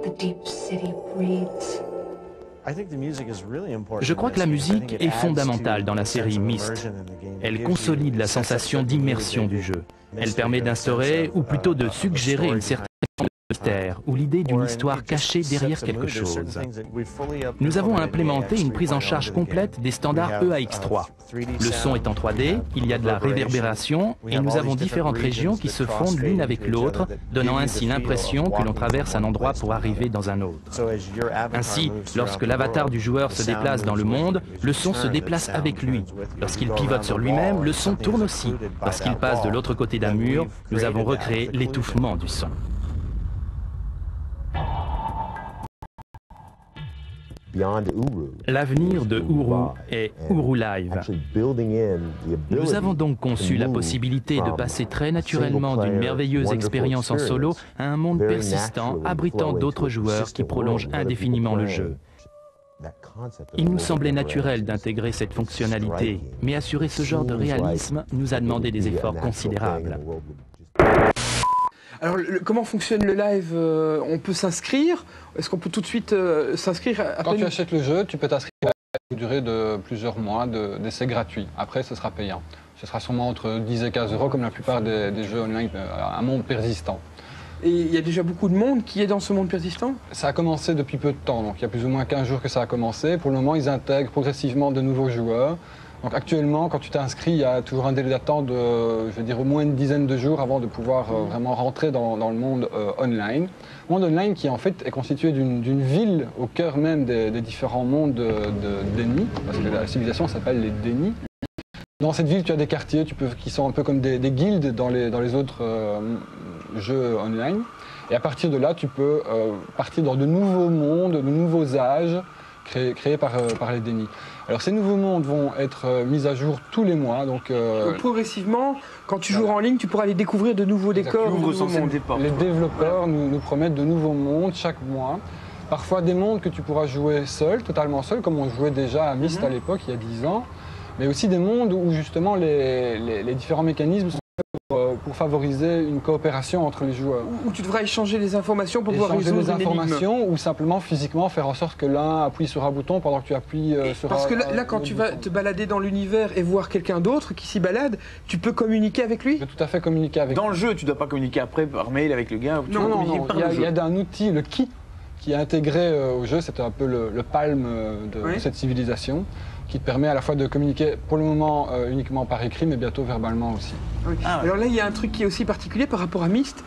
The deep city breathes Je crois que la musique est fondamentale dans la série Myst. Elle consolide la sensation d'immersion du jeu. Elle permet d'instaurer, ou plutôt de suggérer une certaine forme de mystère, ou l'idée d'une histoire cachée derrière quelque chose. Nous avons implémenté une prise en charge complète des standards EAX3. Le son est en 3D, il y a de la réverbération, et nous avons différentes régions qui se fondent l'une avec l'autre, donnant ainsi l'impression que l'on traverse un endroit pour arriver dans un autre. Ainsi, lorsque l'avatar du joueur se déplace dans le monde, le son se déplace avec lui. Lorsqu'il pivote sur lui-même, le son tourne aussi. Lorsqu'il passe de l'autre côté d'un mur, nous avons recréé l'étouffement du son. L'avenir de Uru est Uru Live. Nous avons donc conçu la possibilité de passer très naturellement d'une merveilleuse expérience en solo à un monde persistant abritant d'autres joueurs qui prolongent indéfiniment le jeu. Il nous semblait naturel d'intégrer cette fonctionnalité, mais assurer ce genre de réalisme nous a demandé des efforts considérables. Alors, comment fonctionne le live? On peut s'inscrire? Est-ce qu'on peut tout de suite s'inscrire à Quand tu achètes le jeu, tu peux t'inscrire à une durée de plusieurs mois d'essai gratuit. Après, ce sera payant. Ce sera sûrement entre 10 et 15 euros, comme la plupart des jeux online, un monde persistant. Et il y a déjà beaucoup de monde qui est dans ce monde persistant? Ça a commencé depuis peu de temps, donc il y a plus ou moins 15 jours que ça a commencé. Pour le moment, ils intègrent progressivement de nouveaux joueurs. Donc actuellement, quand tu t'inscris, il y a toujours un délai d'attente de, je veux dire, au moins une dizaine de jours avant de pouvoir vraiment rentrer dans le monde online. Le monde online qui en fait est constitué d'une ville au cœur même des différents mondes d'ennemis, parce que la civilisation s'appelle les dénis. Dans cette ville, tu as des quartiers qui sont un peu comme des guildes dans les autres jeux online. Et à partir de là, tu peux partir dans de nouveaux mondes, de nouveaux âges créés par les dénis. Alors ces nouveaux mondes vont être mis à jour tous les mois. Donc progressivement, quand tu joueras en ligne, tu pourras aller découvrir de nouveaux décors, de nouveaux mondes. Les développeurs nous promettent de nouveaux mondes chaque mois. Parfois des mondes que tu pourras jouer seul, totalement seul, comme on jouait déjà à Myst à l'époque, il y a 10 ans. Mais aussi des mondes où justement les différents mécanismes sont pour favoriser une coopération entre les joueurs. Où tu devras échanger des informations pour pouvoir résoudre des informations ou simplement physiquement faire en sorte que l'un appuie sur un bouton pendant que tu appuies sur Parce que là quand tu vas te balader dans l'univers et voir quelqu'un d'autre qui s'y balade, tu peux communiquer avec lui? Tu peux tout à fait communiquer avec lui. Dans le jeu, tu ne dois pas communiquer après par mail avec le gars? Non, il y a un outil, le kit, qui est intégré au jeu, c'est un peu le palme de cette civilisation, qui te permet à la fois de communiquer pour le moment uniquement par écrit, mais bientôt verbalement aussi. Oui. Ah, ouais. Alors là, il y a un truc qui est aussi particulier par rapport à Myst.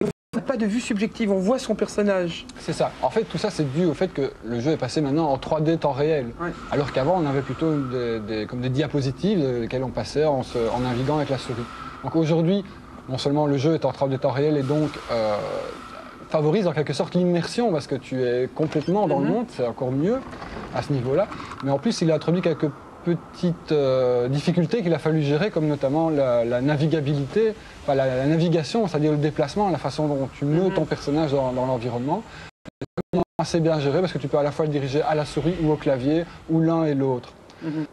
On n'a pas de vue subjective, on voit son personnage. C'est ça. En fait, tout ça, c'est dû au fait que le jeu est passé maintenant en 3D temps réel. Ouais. Alors qu'avant, on avait plutôt comme des diapositives lesquelles on passait en naviguant avec la souris. Donc aujourd'hui, non seulement le jeu est en 3D temps réel et donc favorise en quelque sorte l'immersion parce que tu es complètement dans le monde, c'est encore mieux à ce niveau-là. Mais en plus, il a introduit quelques petites difficultés qu'il a fallu gérer, comme notamment la navigabilité, enfin, la navigation, c'est-à-dire le déplacement, la façon dont tu meutes ton personnage dans l'environnement. C'est assez bien géré parce que tu peux à la fois le diriger à la souris ou au clavier, ou l'un et l'autre.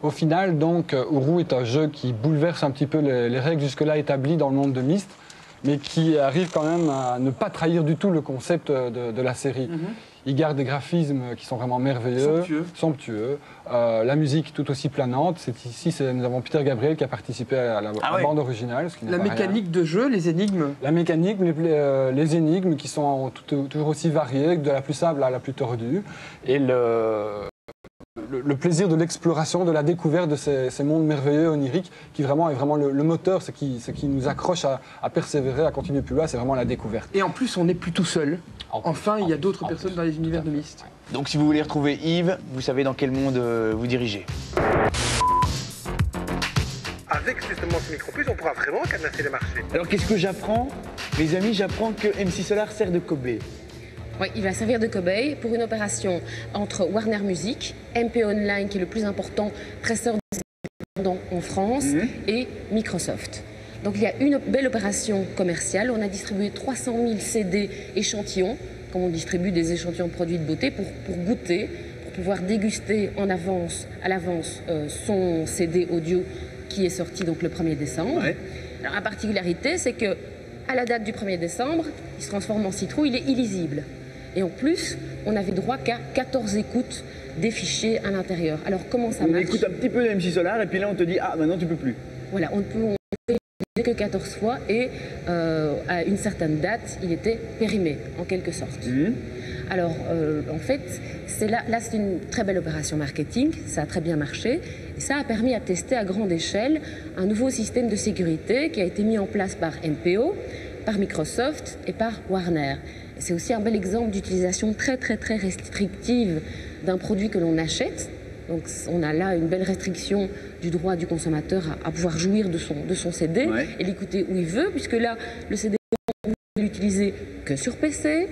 Au final, donc, Uru est un jeu qui bouleverse un petit peu les règles jusque-là établies dans le monde de Myst, mais qui arrive quand même à ne pas trahir du tout le concept de la série. Il garde des graphismes qui sont vraiment merveilleux, somptueux. La musique tout aussi planante. Ici, nous avons Peter Gabriel qui a participé à la bande originale. La mécanique de jeu, les énigmes? La mécanique, les énigmes qui sont toujours aussi variées, de la plus simple à la plus tordue. Et le plaisir de l'exploration, de la découverte de ces mondes merveilleux, oniriques, qui vraiment est vraiment le moteur, ce qui nous accroche à persévérer, à continuer plus loin, c'est vraiment la découverte. Et en plus, on n'est plus tout seul. Enfin, il y a d'autres personnes dans les univers de Myst. Donc si vous voulez retrouver Yves, vous savez dans quel monde vous dirigez. Avec justement ce micro plus, on pourra vraiment cadenasser les marchés. Alors qu'est-ce que j'apprends? Les amis, j'apprends que MC Solar sert de cobaye. Oui, il va servir de cobaye pour une opération entre Warner Music, MP Online, qui est le plus important presseur d'indépendants en France, et Microsoft. Donc il y a une belle opération commerciale. On a distribué 300 000 CD échantillons, comme on distribue des échantillons de produits de beauté, pour goûter, pour pouvoir déguster à l'avance son CD audio qui est sorti donc le 1er décembre. Ouais. Alors la particularité, c'est que à la date du 1er décembre, il se transforme en citrouille, il est illisible. Et en plus, on n'avait droit qu'à 14 écoutes des fichiers à l'intérieur. Alors comment ça marche? On écoute un petit peu de MC Solar et puis là on te dit ah maintenant tu peux plus. Voilà, on peut que 14 fois et à une certaine date, il était périmé en quelque sorte. Alors en fait, c'est là c'est une très belle opération marketing, ça a très bien marché et ça a permis à tester à grande échelle un nouveau système de sécurité qui a été mis en place par MPO, par Microsoft et par Warner. C'est aussi un bel exemple d'utilisation très restrictive d'un produit que l'on achète. Donc on a là une belle restriction du droit du consommateur à pouvoir jouir de son CD et l'écouter où il veut, puisque là, le CD, on peut l'utiliser que sur PC,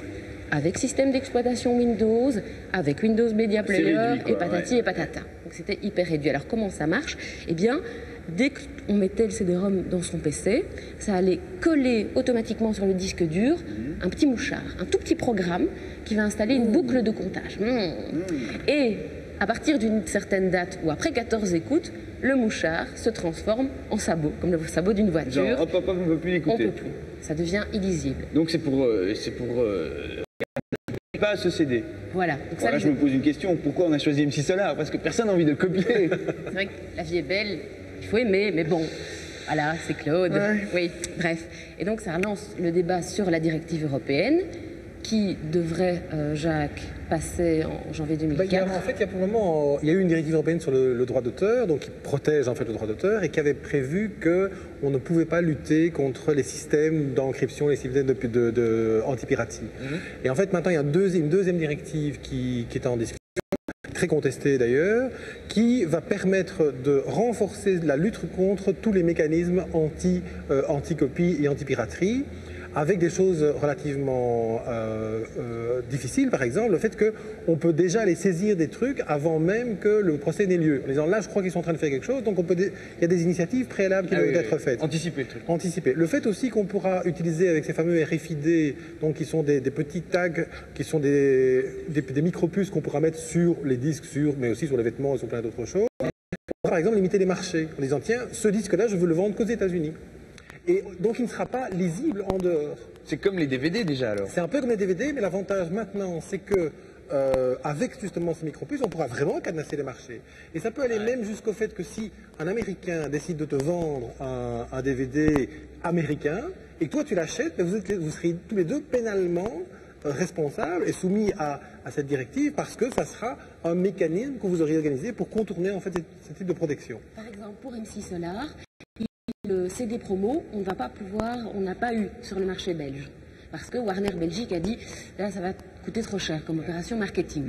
avec système d'exploitation Windows, avec Windows Media Player et patati et patata. Donc c'était hyper réduit. Alors comment ça marche? Eh bien, dès qu'on mettait le CD-ROM dans son PC, ça allait coller automatiquement sur le disque dur un petit mouchard, un tout petit programme qui va installer une boucle de comptage. Et à partir d'une certaine date ou après 14 écoutes, le mouchard se transforme en sabot, comme le sabot d'une voiture. Genre, hop, on ne peut plus l'écouter. On ne peut plus. Ça devient illisible. Donc c'est pour pas ce CD. Voilà. Donc voilà, je me pose une question. Pourquoi on a choisi MC Solar? Parce que personne n'a envie de le copier. C'est vrai que la vie est belle, il faut aimer, mais bon. Voilà, c'est Claude. Oui, bref. Et donc ça relance le débat sur la directive européenne qui devrait, Jacques, passer en janvier 2004. En fait, il y a eu une directive européenne sur le droit d'auteur, donc qui protège en fait le droit d'auteur et qui avait prévu qu'on ne pouvait pas lutter contre les systèmes d'encryption, les systèmes anti-piraterie. Et en fait, maintenant, il y a une deuxième directive qui est en discussion, très contestée d'ailleurs, qui va permettre de renforcer la lutte contre tous les mécanismes anti-copie et anti-piraterie, avec des choses relativement difficiles, par exemple, le fait qu'on peut déjà aller saisir des trucs avant même que le procès n'ait lieu. En disant là, je crois qu'ils sont en train de faire quelque chose, donc il y a des initiatives préalables qui doivent être faites. Anticiper le truc. Anticiper. Le fait aussi qu'on pourra utiliser avec ces fameux RFID, donc qui sont des petits tags, qui sont des micropuces qu'on pourra mettre sur les disques, mais aussi sur les vêtements et sur plein d'autres choses. On pourra par exemple limiter les marchés en disant tiens, ce disque-là, je veux le vendre qu'aux États-Unis. Et donc il ne sera pas lisible en dehors. C'est comme les DVD déjà alors? C'est un peu comme les DVD, mais l'avantage maintenant c'est que avec justement ces micropuces, on pourra vraiment cadenasser les marchés. Et ça peut aller même jusqu'au fait que si un Américain décide de te vendre un DVD américain, et que toi tu l'achètes, vous serez tous les deux pénalement responsables et soumis à cette directive parce que ça sera un mécanisme que vous auriez organisé pour contourner en fait ce type de protection. Par exemple, pour MC Solar, le CD promo, on ne va pas pouvoir, on n'a pas eu sur le marché belge. Parce que Warner Belgique a dit, là ça va coûter trop cher comme opération marketing.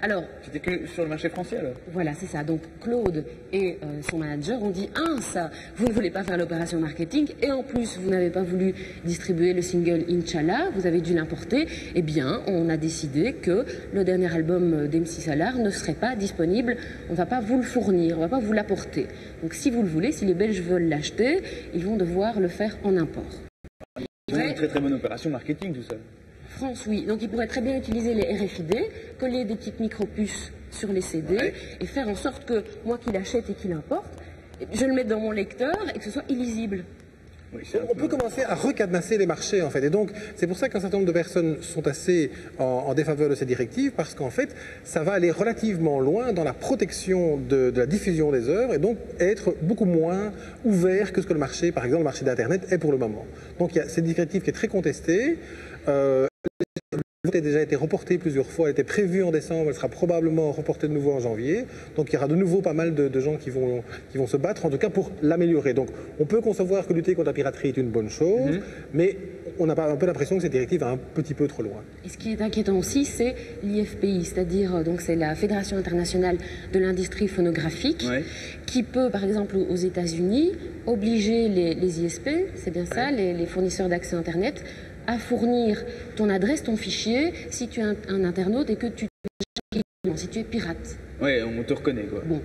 Alors, c'était que sur le marché français alors? Voilà, c'est ça. Donc Claude et son manager ont dit, ça, vous ne voulez pas faire l'opération marketing et en plus vous n'avez pas voulu distribuer le single Inch'Allah, vous avez dû l'importer. Eh bien, on a décidé que le dernier album d'MC Solar ne serait pas disponible, on ne va pas vous le fournir, on ne va pas vous l'apporter. Donc si vous le voulez, si les Belges veulent l'acheter, ils vont devoir le faire en import. C'est une très bonne opération marketing tout ça. France, oui. Donc ils pourraient très bien utiliser les RFID, coller des petites micropuces sur les CD et faire en sorte que moi qui l'achète et qui l'importe, je le mette dans mon lecteur et que ce soit illisible. Oui, on peut commencer à recadenasser les marchés en fait. Et donc c'est pour ça qu'un certain nombre de personnes sont assez en défaveur de ces directives parce qu'en fait ça va aller relativement loin dans la protection de la diffusion des œuvres et donc être beaucoup moins ouvert que ce que le marché, par exemple le marché d'Internet est pour le moment. Donc il y a cette directive qui est très contestée. Elle a déjà été reportée plusieurs fois, elle était prévue en décembre, elle sera probablement reportée de nouveau en janvier. Donc il y aura de nouveau pas mal de gens qui vont se battre, en tout cas pour l'améliorer. Donc on peut concevoir que lutter contre la piraterie est une bonne chose, mais on a un peu l'impression que cette directive va un petit peu trop loin. Et ce qui est inquiétant aussi, c'est l'IFPI, c'est-à-dire donc c'est la Fédération internationale de l'industrie phonographique, qui peut par exemple aux États-Unis obliger les ISP, c'est bien ça, les fournisseurs d'accès Internet, à fournir ton adresse, ton fichier, si tu es un internaute et que si tu es pirate. Oui, on te reconnaît quoi. Bon,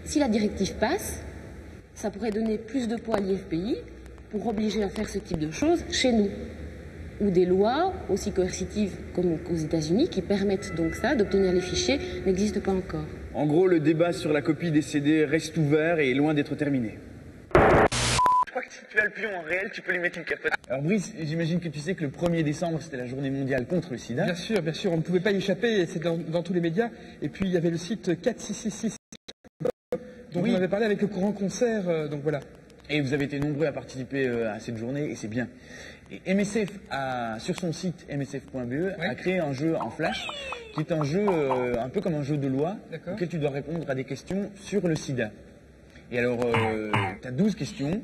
si la directive passe, ça pourrait donner plus de poids à l'IFPI pour obliger à faire ce type de choses chez nous. Ou des lois aussi coercitives comme aux États-Unis qui permettent donc ça, d'obtenir les fichiers, n'existent pas encore. En gros, le débat sur la copie des CD reste ouvert et est loin d'être terminé. Je crois que si tu as le pion en réel, tu peux lui mettre une capote. Alors Brice, j'imagine que tu sais que le 1er décembre, c'était la journée mondiale contre le sida. Bien sûr, on ne pouvait pas y échapper, c'est dans tous les médias. Et puis il y avait le site 4666 dont on avait parlé avec le grand concert, donc voilà. Et vous avez été nombreux à participer à cette journée, et c'est bien. Et MSF, sur son site msf.be, a créé un jeu en flash, qui est un jeu un peu comme un jeu de loi, auquel tu dois répondre à des questions sur le sida. Et alors, tu as 12 questions.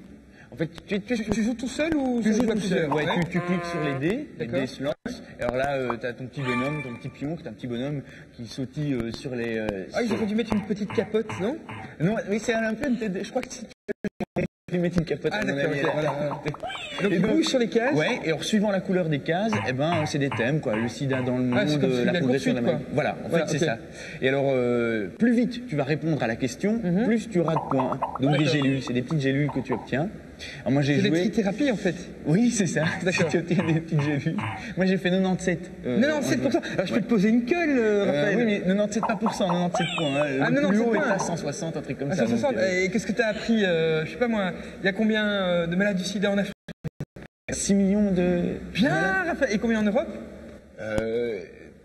En fait, tu joues tout seul ou tu joues tout seul? Ouais, tu cliques sur les dés se lancent. Alors là, tu as ton petit bonhomme, ton petit pion, qui est un petit bonhomme qui sautille sur les... ils auraient dû mettre une petite capote, non? Non, oui, c'est un peu... Je crois que si tu mettre une capote, à mon avis. Donc il bouge sur les cases. Ouais, et alors suivant la couleur des cases, eh ben, c'est des thèmes, quoi. Le sida dans le monde, la progression de la maladie. Voilà, en fait, c'est ça. Et alors, plus vite tu vas répondre à la question, plus tu auras de points. Donc des gélules, c'est des petites gélules que tu obtiens. Alors moi j'ai joué... C'est des trithérapies en fait. Oui, c'est ça. Tu obtiens des petites gélules. Moi j'ai fait 97. 97%. Alors je peux te poser une colle, Raphaël. Oui, mais 97 pas pour cent, 97 points. Le plus haut est à 160, un truc comme ça. 160. Et qu'est-ce que tu as appris, je sais pas moi, il y a combien de malades du sida en Afrique? 6 millions de... Bien, Raphaël. Et combien en Europe?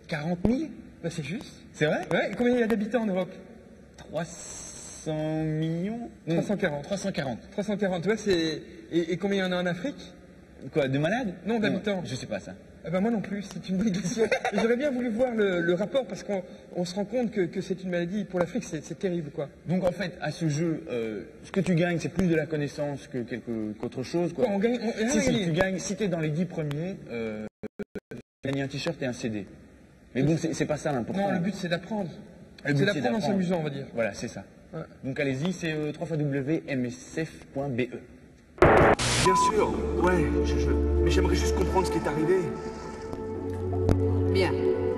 40 000. Bah c'est juste. C'est vrai? Ouais, et combien il y a d'habitants en Europe? 300 millions. 340. 340, ouais, c'est... Et combien il y en a en Afrique? Quoi, de malades? Non, d'habitants. Je sais pas ça. Ah ben moi non plus, c'est une bonne question. J'aurais bien voulu voir le rapport parce qu'on se rend compte que c'est une maladie pour l'Afrique, c'est terrible quoi. Donc en fait, à ce jeu, ce que tu gagnes, c'est plus de la connaissance qu'autre chose. Quoi. On gagne, si tu es dans les 10 premiers, tu gagnes un t-shirt et un CD. Mais bon, c'est pas ça l'important. Non, le but c'est d'apprendre. C'est d'apprendre en s'amusant, on va dire. Voilà, c'est ça. Ouais. Donc allez-y, c'est www.msf.be. Bien sûr, ouais, mais j'aimerais juste comprendre ce qui est arrivé. Bien,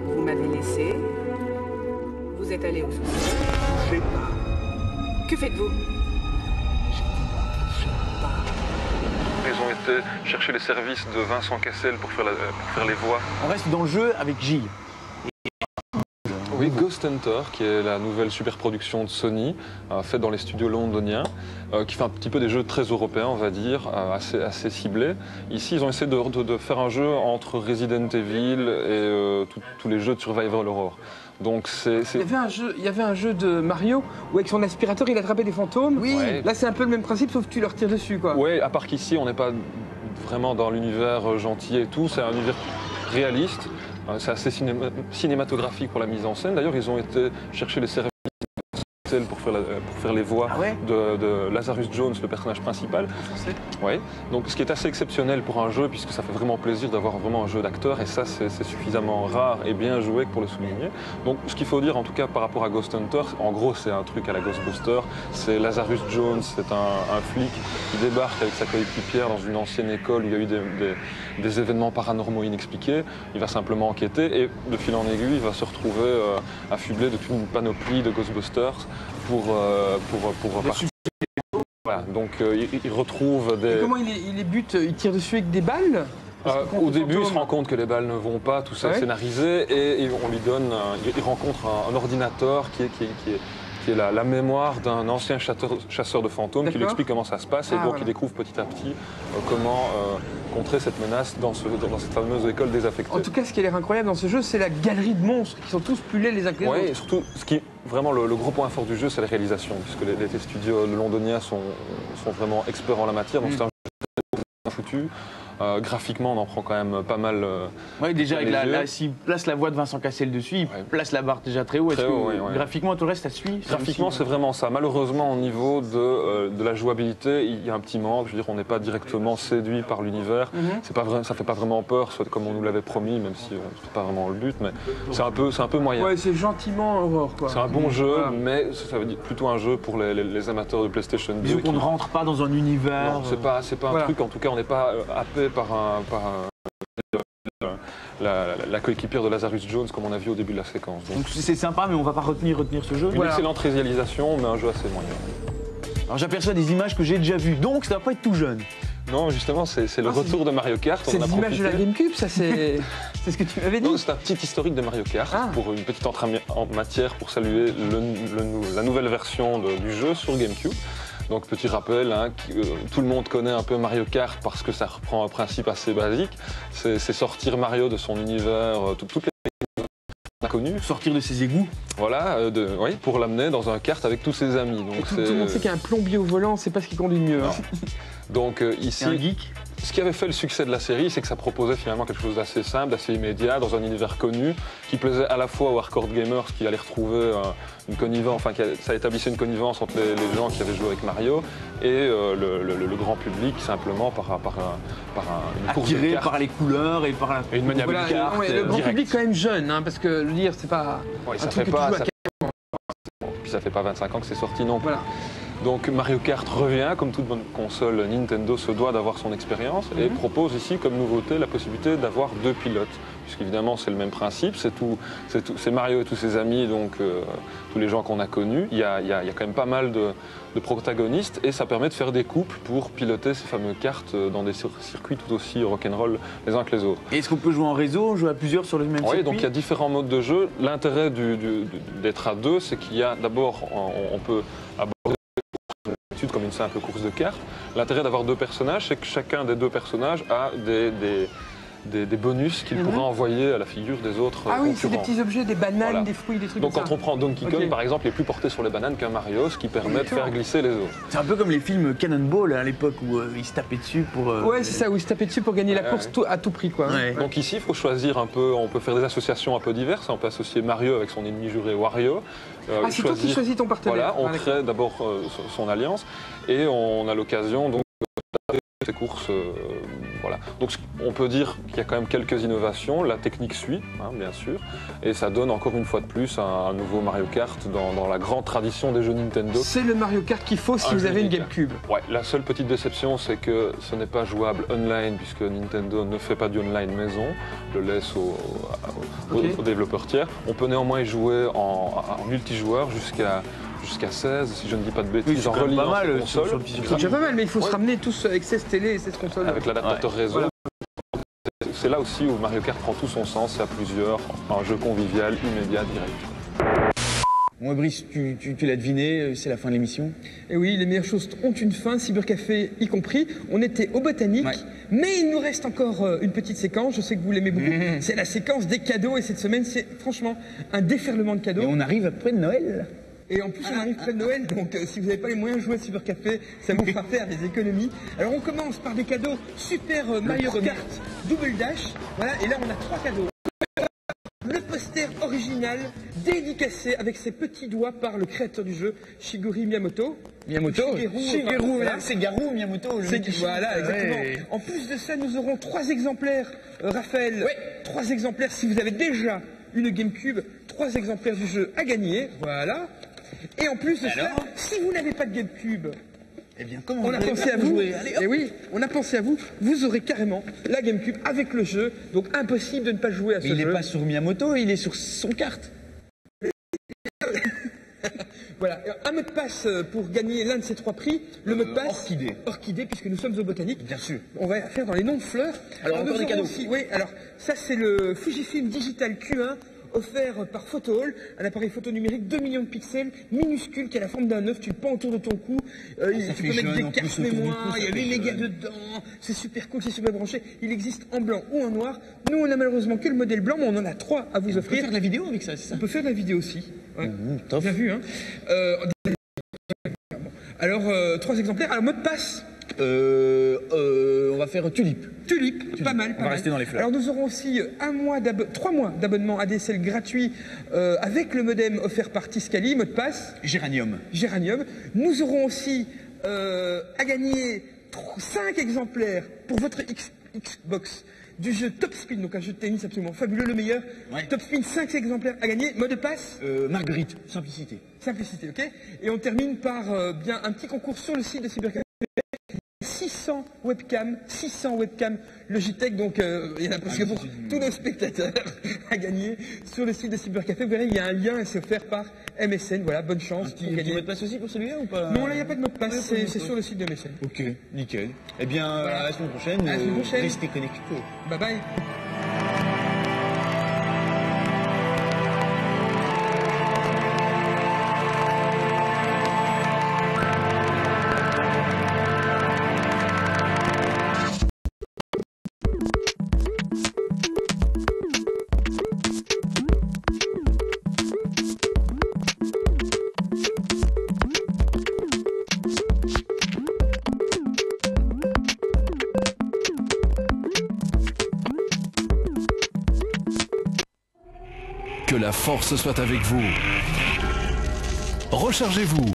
vous m'avez laissé. Vous êtes allé au sous-sol. Je sais pas. Que faites-vous? Ils ont été chercher les services de Vincent Cassel pour faire les voix. On reste dans le jeu avec Gilles. Oui, Ghost Hunter, qui est la nouvelle superproduction de Sony, faite dans les studios londoniens, qui fait un petit peu des jeux très européens, on va dire, assez ciblés. Ici, ils ont essayé de faire un jeu entre Resident Evil et tous les jeux de Survival Horror. Donc Il y avait un jeu de Mario où avec son aspirateur il attrapait des fantômes. Oui. Ouais. Là c'est un peu le même principe sauf que tu leur tires dessus quoi. Oui, à part qu'ici on n'est pas vraiment dans l'univers gentil et tout, c'est un univers réaliste. C'est assez cinématographique pour la mise en scène. D'ailleurs, ils ont été chercher les services pour faire les voix de Lazarus Jones, le personnage principal. Oui. Donc, ce qui est assez exceptionnel pour un jeu, puisque ça fait vraiment plaisir d'avoir vraiment un jeu d'acteur, et ça, c'est suffisamment rare et bien joué pour le souligner. Donc, ce qu'il faut dire, en tout cas, par rapport à Ghost Hunter, en gros, c'est un truc à la Ghostbuster. C'est Lazarus Jones, c'est un flic qui débarque avec sa coéquipière dans une ancienne école où il y a eu des événements paranormaux inexpliqués. Il va simplement enquêter et, de fil en aiguille, il va se retrouver affublé de toute une panoplie de Ghostbusters pour voilà, donc il retrouve des... Et comment il les bute? Il tire dessus avec des balles? Au début, il se rend compte que les balles ne vont pas, tout ça est scénarisé, et on lui donne, il rencontre un ordinateur qui est la mémoire d'un ancien chasseur de fantômes qui lui explique comment ça se passe, et donc il découvre petit à petit comment contrer cette menace dans cette fameuse école désaffectée. En tout cas, ce qui a l'air incroyable dans ce jeu, c'est la galerie de monstres qui sont tous plus laids les uns que les autres. Oui, et surtout, vraiment le gros point fort du jeu, c'est la réalisation, puisque les studios londoniens sont vraiment experts en la matière, donc c'est un jeu très foutu. Graphiquement, on en prend quand même pas mal. Oui, déjà, s'il place la voix de Vincent Cassel dessus, il place la barre déjà très haut. Graphiquement, tout le reste, ça suit? Graphiquement, c'est vraiment ça. Malheureusement, au niveau de la jouabilité, il y a un petit manque. Je veux dire, on n'est pas directement séduit par l'univers. C'est pas vrai, ça fait pas vraiment peur, soit comme on nous l'avait promis, même si c'est pas vraiment le but, mais c'est un peu moyen. Ouais, c'est gentiment horreur, quoi. C'est un bon jeu, mais ça veut dire plutôt un jeu pour les amateurs de PlayStation 2. Disons qu'on ne rentre pas dans un univers. Non, c'est pas un truc. En tout cas, on n'est pas happé par la coéquipière de Lazarus Jones comme on a vu au début de la séquence. Donc c'est sympa, mais on va pas retenir ce jeu. Une excellente réalisation, mais un jeu assez moyen. Alors j'aperçois des images que j'ai déjà vues, donc ça va pas être tout jeune. Non, justement, c'est le retour de Mario Kart. C'est des images de la GameCube, ça c'est ce que tu m'avais dit. C'est un petit historique de Mario Kart pour une petite entrée en matière pour saluer la nouvelle version du jeu sur GameCube. Donc petit rappel, hein, tout le monde connaît un peu Mario Kart parce que ça reprend un principe assez basique. C'est sortir Mario de son univers, toutes les inconnues. Sortir de ses égouts. Voilà, oui, pour l'amener dans un kart avec tous ses amis. Donc tout le monde sait qu'un plombier au volant, c'est pas ce qui conduit le mieux. Hein. Donc ici, un geek. Ce qui avait fait le succès de la série, c'est que ça proposait finalement quelque chose d'assez simple, d'assez immédiat, dans un univers connu, qui plaisait à la fois aux hardcore gamers qui allaient retrouver une connivence, enfin ça établissait une connivence entre les gens qui avaient joué avec Mario et le grand public simplement par une course de cartes. Par les couleurs et par une maniabilité de carte. Le grand public quand même jeune, hein, parce que le dire c'est pas un truc que tu joues à 4 ans. Puis ça fait pas 25 ans que c'est sorti non plus. Voilà. Donc Mario Kart revient, comme toute bonne console, Nintendo se doit d'avoir son expérience et propose ici comme nouveauté la possibilité d'avoir 2 pilotes. Puisqu'évidemment c'est le même principe, c'est Mario et tous ses amis, donc tous les gens qu'on a connus. Il y a quand même pas mal de protagonistes et ça permet de faire des couples pour piloter ces fameuses cartes dans des circuits tout aussi rock'n'roll les uns que les autres. Et est-ce qu'on peut jouer en réseau, jouer à plusieurs sur le même circuit? Oui, donc il y a différents modes de jeu. L'intérêt d'être à 2, c'est qu'il y a d'abord, on peut aborder comme une simple course de cartes. L'intérêt d'avoir 2 personnages, c'est que chacun des 2 personnages a des bonus qu'il pourra envoyer à la figure des autres concurrents. Ah oui, c'est des petits objets, des bananes, des fruits, des trucs donc comme quand ça. on prend Donkey Kong, par exemple, il est plus porté sur les bananes qu'un Mario, ce qui permet de faire glisser les autres. C'est un peu comme les films Cannonball à l'époque où ils se tapaient dessus pour... Ouais, c'est ça, où ils se tapaient dessus pour gagner la course à tout prix, quoi. Ouais. Donc ici, il faut choisir un peu, on peut faire des associations un peu diverses. On peut associer Mario avec son ennemi juré Wario. C'est toi qui choisis ton partenaire. Voilà, on crée d'abord son alliance et on a l'occasion donc de taper ces courses. Voilà. Donc on peut dire qu'il y a quand même quelques innovations, la technique suit, hein, bien sûr, et ça donne encore une fois de plus un nouveau Mario Kart dans la grande tradition des jeux Nintendo. C'est le Mario Kart qu'il faut si vous avez une GameCube. Ouais, la seule petite déception, c'est que ce n'est pas jouable online, puisque Nintendo ne fait pas du online maison, le laisse aux développeurs tiers. On peut néanmoins y jouer en multijoueur jusqu'à 16, si je ne dis pas de bêtises, en reliant pas mal, console. C'est déjà pas mal, mais il faut se ramener tous avec 16 télé et 16 consoles. Avec l'adaptateur réseau. Voilà. C'est là aussi où Mario Kart prend tout son sens, c'est à plusieurs, un jeu convivial, immédiat, direct. Bon, Brice, tu l'as deviné, c'est la fin de l'émission. Et oui, les meilleures choses ont une fin, Cybercafé y compris. On était au Botanique, mais il nous reste encore une petite séquence, je sais que vous l'aimez beaucoup. C'est la séquence des cadeaux et cette semaine, c'est franchement un déferlement de cadeaux. Et on arrive après de Noël. Et en plus, on arrive près de Noël, donc si vous n'avez pas les moyens de jouer à Cybercafé, ça vous fera faire des économies. Alors on commence par des cadeaux Super Mario Kart Double Dash. Voilà, et là on a 3 cadeaux. Le poster original dédicacé avec ses petits doigts par le créateur du jeu, Shigeru Miyamoto. Shigeru, là, c'est Garou Miyamoto. Voilà, exactement. Ouais. En plus de ça, nous aurons 3 exemplaires, Raphaël. 3 exemplaires si vous avez déjà une GameCube, 3 exemplaires du jeu à gagner. Voilà. Et en plus de ça, si vous n'avez pas de GameCube, eh bien, comment on a pensé à vous. Et oui, on a pensé à vous. Vous aurez carrément la GameCube avec le jeu. Donc impossible de ne pas jouer à ce jeu. Il n'est pas sur Miyamoto, il est sur son carte. Voilà, un mot de passe pour gagner l'un de ces 3 prix. Le mot de passe Orchidée, puisque nous sommes au Botanique. Bien sûr. On va faire dans les noms de fleurs. Alors encore des cadeaux. Oui, alors ça c'est le Fujifilm Digital Q1. Offert par PhotoHall, un appareil photo numérique 2 millions de pixels, minuscule, qui a la forme d'un œuf, tu le pends autour de ton cou, tu peux mettre des cartes mémoire, il y a les mégas dedans, c'est super cool, c'est super branché, il existe en blanc ou en noir. Nous on a malheureusement que le modèle blanc, mais on en a 3 à vous offrir. On peut faire de la vidéo avec ça, c'est ça? On peut faire de la vidéo aussi. Ouais. Bien vu, hein. Alors, 3 exemplaires. Alors, mot de passe. On va faire Tulipe. Tulipe, pas mal. On va rester dans les fleurs. Alors nous aurons aussi 3 mois d'abonnement ADSL gratuit avec le modem offert par Tiscali, mot de passe. Géranium. Nous aurons aussi à gagner 5 exemplaires pour votre Xbox du jeu Top Spin, donc un jeu de tennis absolument fabuleux, le meilleur. Top Spin, 5 exemplaires à gagner. Mot de passe. Marguerite, simplicité. Simplicité, ok. Et on termine par bien un petit concours sur le site de Cybercafé. 600 webcams Logitech, donc il y en a presque pour tous nos spectateurs à gagner sur le site de Cybercafé. Vous verrez, il y a un lien et c'est offert par MSN. Voilà, bonne chance. Un petit mot de passe aussi pour celui-là ou pas? Non, là il n'y a pas de mot de passe, c'est sur le site de MSN. Ok, nickel. Eh bien, à la semaine prochaine. À la semaine prochaine. Restez connectés. Bye bye. Que la force soit avec vous. Rechargez-vous